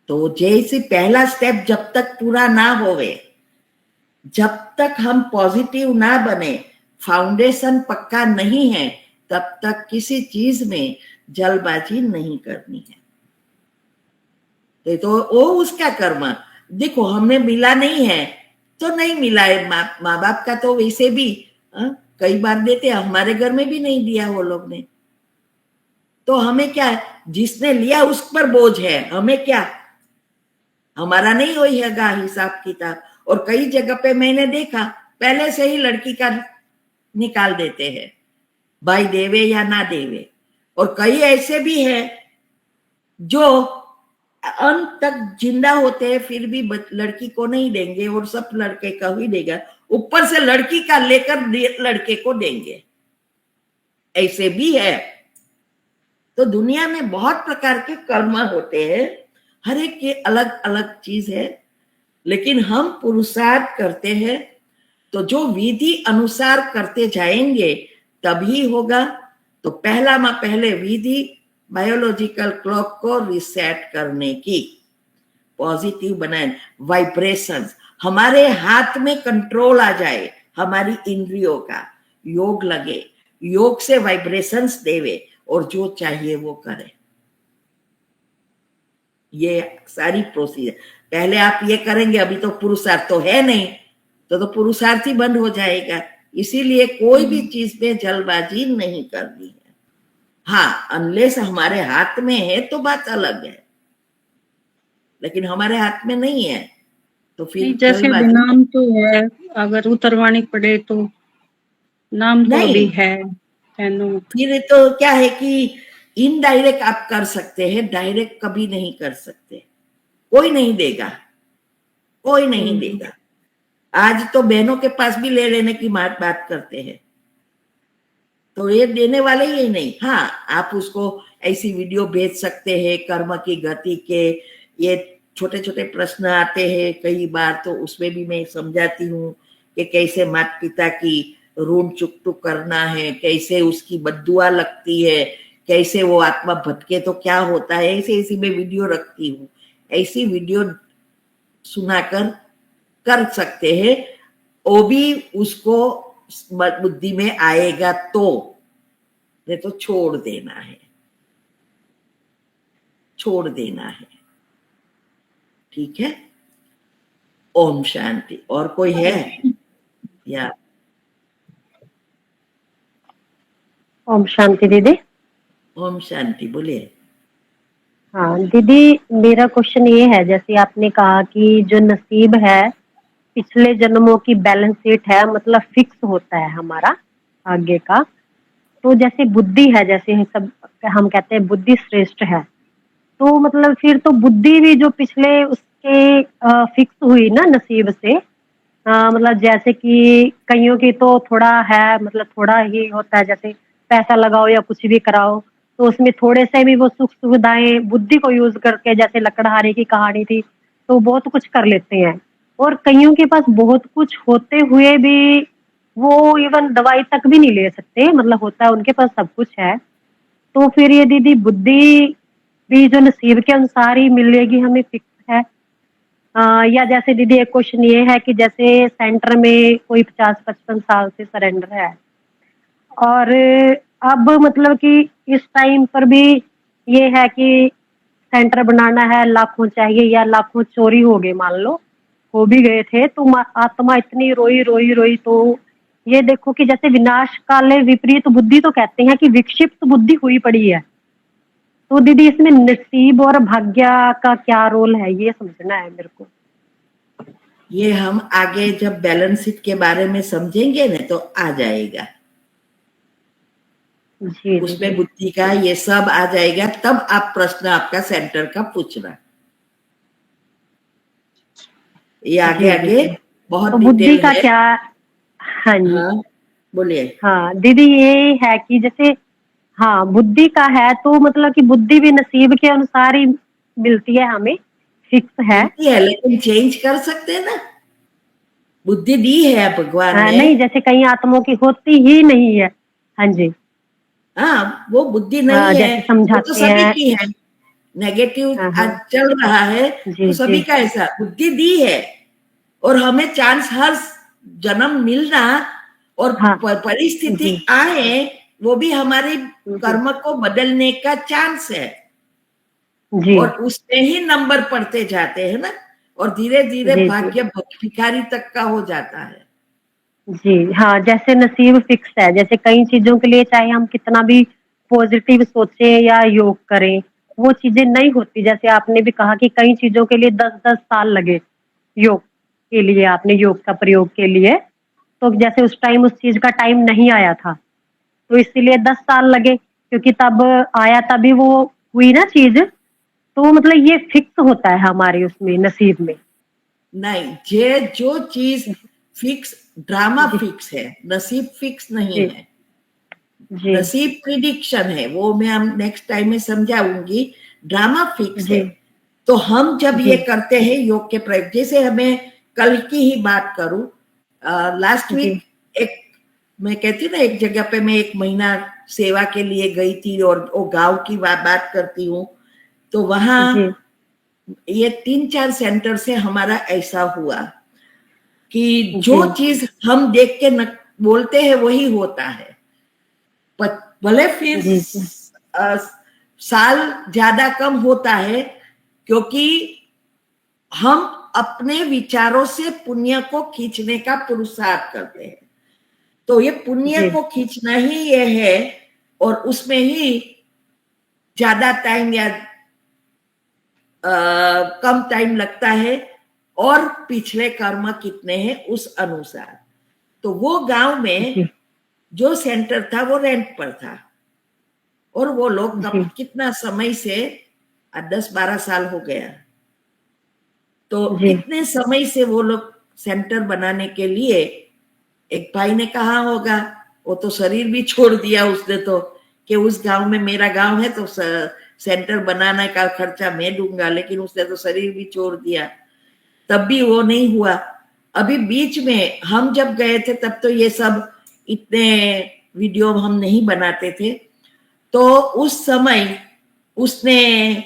तो जैसे पहला स्टेप जब तक पूरा ना होवे, जब तक हम पॉजिटिव ना बने, फाउंडेशन पक्का नहीं है, तब तक किसी चीज में जल्दबाजी नहीं करनी है। तो वो उसका कर्म, देखो हमें मिला नहीं है तो नहीं मिला है। माँ बाप का तो वैसे भी कई बार देते, हमारे घर में भी नहीं दिया वो लोग ने, तो हमें क्या है, जिसने लिया उस पर बोझ है, हमें क्या, हमारा नहीं होगा हिसाब किताब। और कई जगह पे मैंने देखा पहले से ही लड़की का निकाल देते हैं, भाई देवे या ना देवे। और कई ऐसे भी हैं जो अंत तक जिंदा होते हैं फिर भी लड़की को नहीं देंगे, और सब लड़के का ही देगा, ऊपर से लड़की का लेकर लड़के को देंगे, ऐसे भी है। तो दुनिया में बहुत प्रकार के कर्म होते हैं, हर एक की अलग अलग चीज है, लेकिन हम पुरुषार्थ करते हैं तो जो विधि अनुसार करते जाएंगे तभी होगा। तो पहले विधि बायोलॉजिकल क्लॉक को रिसेट करने की, पॉजिटिव बनाए, वाइब्रेशंस हमारे हाथ में कंट्रोल आ जाए, हमारी इंद्रियों का योग लगे, योग से वाइब्रेशंस देवे और जो चाहिए वो करे। ये सारी प्रोसीजर पहले आप ये करेंगे, अभी तो पुरुषार्थ तो है नहीं, तो पुरुषार्थ ही बंद हो जाएगा। इसीलिए कोई भी चीज में जल्दबाजी नहीं करनी है। हाँ, अनलेस हमारे हाथ में है तो बात अलग है, लेकिन हमारे हाथ में नहीं है तो फिर जैसे नाम तो है, अगर उतरवानी पड़े तो नाम तो अभी है फिर तो क्या है कि इनडायरेक्ट आप कर सकते हैं, डायरेक्ट कभी नहीं कर सकते। कोई नहीं देगा, कोई नहीं देगा। आज तो बहनों के पास भी ले लेने की बात करते हैं, तो ये देने वाले ही नहीं। हाँ, आप उसको ऐसी वीडियो भेज सकते हैं कर्म की गति के, ये छोटे छोटे प्रश्न आते हैं कई बार, तो उसमें भी मैं समझाती हूँ कि कैसे माता पिता की ऋण चुकता करना है, कैसे उसकी बद्दुआ लगती है, कैसे वो आत्मा भटके तो क्या होता है, ऐसी मैं वीडियो रखती हूँ। ऐसी वीडियो सुनाकर कर सकते हैं, वो भी उसको बुद्धि में आएगा तो, नहीं तो छोड़ देना है, छोड़ देना है। ठीक है, ओम शांति। और कोई है? या ओम शांति दीदी। ओम शांति, बोलिए। हाँ दीदी, मेरा क्वेश्चन ये है, जैसे आपने कहा कि जो नसीब है पिछले जन्मों की बैलेंस शीट है, मतलब फिक्स होता है हमारा आगे का। तो जैसे बुद्धि है, जैसे सब हम कहते हैं बुद्धि श्रेष्ठ है, तो मतलब फिर तो बुद्धि भी जो पिछले उसके फिक्स हुई ना नसीब से, मतलब जैसे कि कईयों की तो थोड़ा है, मतलब थोड़ा ही होता है, जैसे पैसा लगाओ या कुछ भी कराओ तो उसमें थोड़े से भी वो सुख सुविधाएं बुद्धि को यूज करके, जैसे लकड़हारे की कहानी थी, तो बहुत कुछ कर लेते हैं। और कईयों के पास बहुत कुछ होते हुए भी वो इवन दवाई तक भी नहीं ले सकते, मतलब होता है उनके पास सब कुछ है। तो फिर ये दीदी बुद्धि भी जो नसीब के अनुसार ही मिलेगी हमें, फिक्स है? या जैसे दीदी एक क्वेश्चन ये है कि जैसे सेंटर में कोई 50-55 साल से सरेंडर है और अब मतलब कि इस टाइम पर भी ये है कि सेंटर बनाना है, लाखों चाहिए या लाखों चोरी हो गए, मान लो हो भी गए थे, तो आत्मा इतनी रोई रोई रोई। तो ये देखो कि जैसे विनाश काले विपरीत बुद्धि तो कहते हैं कि विक्षिप्त बुद्धि हुई पड़ी है। तो दीदी इसमें नसीब और भाग्य का क्या रोल है, ये समझना है मेरे को। ये हम आगे जब बैलेंस शीट के बारे में समझेंगे ना तो आ जाएगा, जी उसमें बुद्धि का ये सब आ जाएगा, तब आप प्रश्न आपका सेंटर का पूछना। ये आगे आगे बहुत तो बुद्धि डिटेल का है। क्या? हाँ जी। हाँ बोलिए। हाँ दीदी, ये है कि जैसे हाँ बुद्धि का है, तो मतलब कि बुद्धि भी नसीब के अनुसार ही मिलती है हमें, फिक्स है। बुद्धि है लेकिन चेंज कर सकते हैं ना, बुद्धि दी है भगवान ने। नहीं, जैसे कई आत्माओं की होती ही नहीं है। हाँ जी। हाँ, वो बुद्धि नहीं है, जैसे वो तो समझाते सभी हैं। की है। नेगेटिव हाँ आज हाँ। चल रहा है जी तो सभी जी का ऐसा बुद्धि दी है, और हमें चांस हर जन्म मिलना और हाँ परिस्थिति जी आए, वो भी हमारे कर्म को बदलने का चांस है। जी और उसमें ही नंबर पढ़ते जाते हैं ना, और धीरे धीरे जी जी भाग्य भिखारी तक का हो जाता है। जी। हाँ, जैसे नसीब फिक्स है, जैसे कई चीजों के लिए चाहे हम कितना भी पॉजिटिव सोचे या योग करें, वो चीजें नहीं होती। जैसे आपने भी कहा कि कई चीजों के लिए 10-10 साल लगे योग के लिए, आपने योग का प्रयोग के लिए, तो जैसे उस टाइम उस चीज का टाइम नहीं आया था, तो इसीलिए 10 साल लगे, क्योंकि तब आया तभी वो हुई ना चीज। तो मतलब ये फिक्स होता है हमारे उसमें नसीब में। नहीं, ये जो चीज फिक्स, ड्रामा जी फिक्स है, नसीब फिक्स नहीं जी है। जी नसीब प्रिडिक्शन है, वो मैं हम नेक्स्ट टाइम में समझाऊंगी। ड्रामा फिक्स है। जी तो हम जब जी ये करते हैं योग के प्रयोग, जैसे हमें कल की ही बात करूं, लास्ट जी वीक एक, मैं कहती हूँ ना, एक जगह पे मैं 1 महीना सेवा के लिए गई थी, और वो गांव की बात करती हूँ। तो वहां जी ये 3-4 सेंटर से हमारा ऐसा हुआ कि जी जो चीज हम देख के बोलते हैं वही होता है। भले फिर जी जी साल ज्यादा कम होता है, क्योंकि हम अपने विचारों से पुण्य को खींचने का पुरुषार्थ करते हैं। तो ये पुण्य जी को खींचना ही ये है, और उसमें ही ज्यादा टाइम या कम टाइम लगता है, और पिछले कर्म कितने हैं उस अनुसार। तो वो गांव में जी जो सेंटर था वो रेंट पर था, और वो लोग जी कितना समय से 10-12 साल हो गया, तो जी इतने समय से वो लोग सेंटर बनाने के लिए, एक भाई ने कहा होगा, वो तो शरीर भी छोड़ दिया उसने, तो कि उस गांव में, मेरा गांव है तो सेंटर बनाने का खर्चा मैं दूंगा, लेकिन उसने तो शरीर भी छोड़ दिया, तब भी वो नहीं हुआ। अभी बीच में हम जब गए थे तब तो ये सब इतने वीडियो हम नहीं बनाते थे, तो उस समय उसने,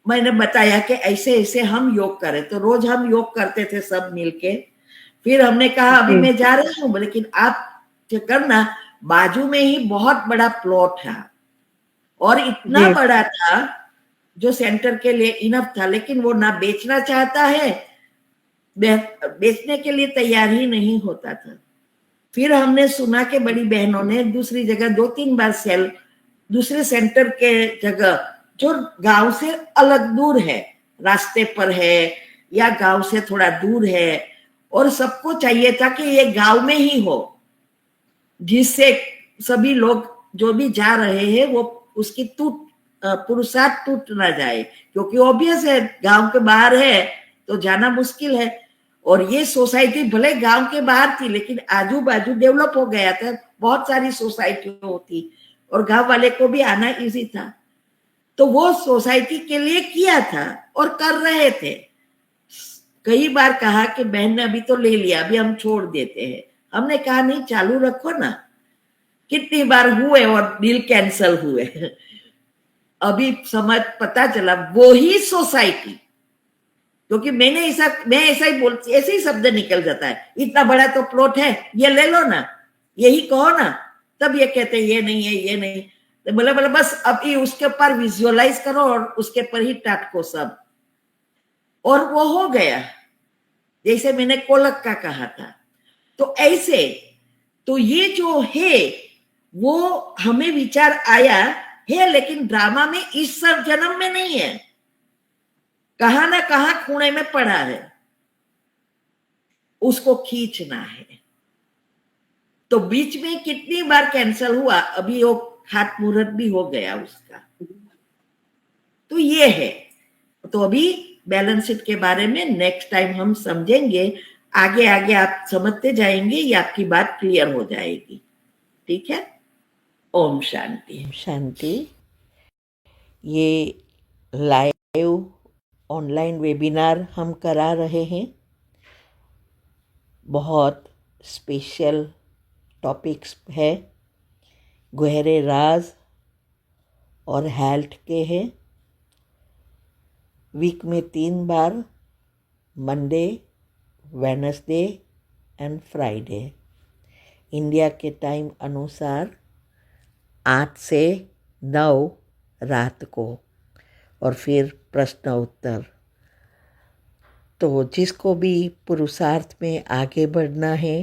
मैंने बताया कि ऐसे ऐसे हम योग करें, तो रोज हम योग करते थे सब मिलके। फिर हमने कहा अभी जी मैं जा रही हूँ, लेकिन आप जो करना, बाजू में ही बहुत बड़ा प्लॉट है, और इतना जी बड़ा था जो सेंटर के लिए इनफ था, लेकिन वो ना बेचना चाहता है, बेचने के लिए तैयार ही नहीं होता था। फिर हमने सुना कि बड़ी बहनों ने दूसरी जगह 2-3 बार सेल, दूसरे सेंटर के जगह जो गांव से अलग दूर है, रास्ते पर है या गांव से थोड़ा दूर है, और सबको चाहिए था कि ये गांव में ही हो, जिससे सभी लोग जो भी जा रहे हैं वो उसकी पुरुषार्थ टूट ना जाए, क्योंकि ऑब्वियस है गांव के बाहर है तो जाना मुश्किल है। और ये सोसाइटी भले गांव के बाहर थी लेकिन आजू बाजू डेवलप हो गया था, बहुत सारी सोसाइटी होती और गांव वाले को भी आना इजी था। तो वो सोसाइटी के लिए किया था और कर रहे थे। कई बार कहा कि बहन ने अभी तो ले लिया, अभी हम छोड़ देते हैं। हमने कहा नहीं, चालू रखो ना। कितनी बार हुए और डील कैंसल हुए। अभी समझ पता चला वो ही सोसाइटी, क्योंकि मैं ऐसा ही बोलती, ऐसे ही शब्द निकल जाता है, इतना बड़ा तो प्लॉट है, ये ले लो ना, यही कहो ना। तब ये कहते ये नहीं है, ये नहीं। तो बोले बस अभी उसके ऊपर विजुअलाइज करो और उसके पर ही टाटको सब, और वो हो गया जैसे मैंने कोलक का कहा था। तो ऐसे तो ये जो है वो हमें विचार आया है, लेकिन ड्रामा में इस सब जन्म में नहीं है, कहां ना कहां खूणे में पड़ा है, उसको खींचना है। तो बीच में कितनी बार कैंसल हुआ, अभी वो हाथ मुहूर्त भी हो गया उसका। तो ये है। तो अभी बैलेंस शीट के बारे में नेक्स्ट टाइम हम समझेंगे, आगे आगे आप समझते जाएंगे, ये आपकी बात क्लियर हो जाएगी। ठीक है। ओम शांति। शांति। ये लाइव ऑनलाइन वेबिनार हम करा रहे हैं, बहुत स्पेशल टॉपिक्स है, गहरे राज और हेल्थ के हैं। वीक में 3 बार, Monday, Wednesday and Friday, India के टाइम अनुसार 8 से 9 रात को, और फिर प्रश्न उत्तर। तो जिसको भी पुरुषार्थ में आगे बढ़ना है,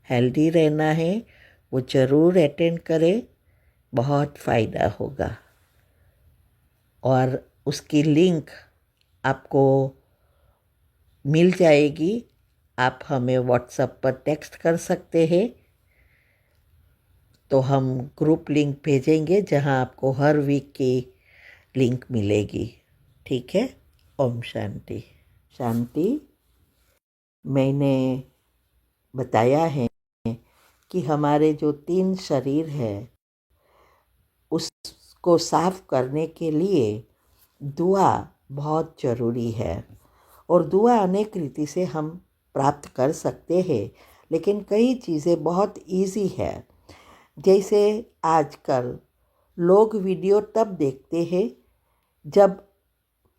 हेल्दी रहना है, वो ज़रूर अटेंड करे, बहुत फ़ायदा होगा। और उसकी लिंक आपको मिल जाएगी, आप हमें व्हाट्सएप पर टेक्स्ट कर सकते हैं, तो हम ग्रुप लिंक भेजेंगे जहां आपको हर वीक की लिंक मिलेगी। ठीक है। ओम शांति। शांति। मैंने बताया है कि हमारे जो 3 शरीर है उसको साफ करने के लिए दुआ बहुत ज़रूरी है, और दुआ अनेक रीति से हम प्राप्त कर सकते हैं, लेकिन कई चीज़ें बहुत इजी है। जैसे आजकल लोग वीडियो तब देखते हैं जब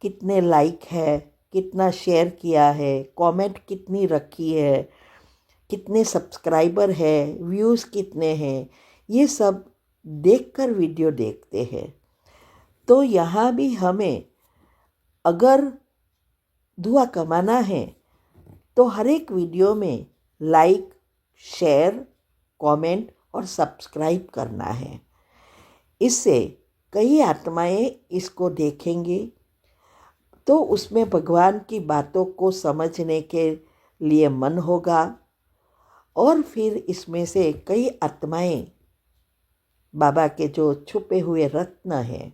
कितने लाइक है, कितना शेयर किया है, कमेंट कितनी रखी है, कितने सब्सक्राइबर है, व्यूज़ कितने हैं, ये सब देखकर वीडियो देखते हैं। तो यहाँ भी हमें अगर दुआ कमाना है तो हर एक वीडियो में लाइक, शेयर, कमेंट और सब्सक्राइब करना है। इससे कई आत्माएं इसको देखेंगी तो उसमें भगवान की बातों को समझने के लिए मन होगा, और फिर इसमें से कई आत्माएं बाबा के जो छुपे हुए रत्न हैं,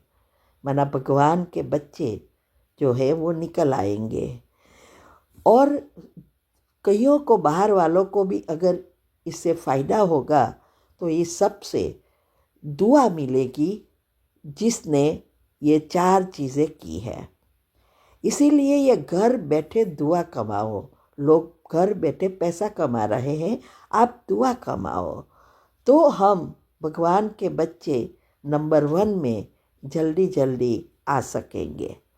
माना भगवान के बच्चे जो है वो निकल आएंगे। और कईयों को, बाहर वालों को भी अगर इससे फ़ायदा होगा तो ये सबसे दुआ मिलेगी जिसने ये 4 चीज़ें की है। इसीलिए ये घर बैठे दुआ कमाओ। लोग घर बैठे पैसा कमा रहे हैं, आप दुआ कमाओ, तो हम भगवान के बच्चे नंबर 1 में जल्दी जल्दी आ सकेंगे।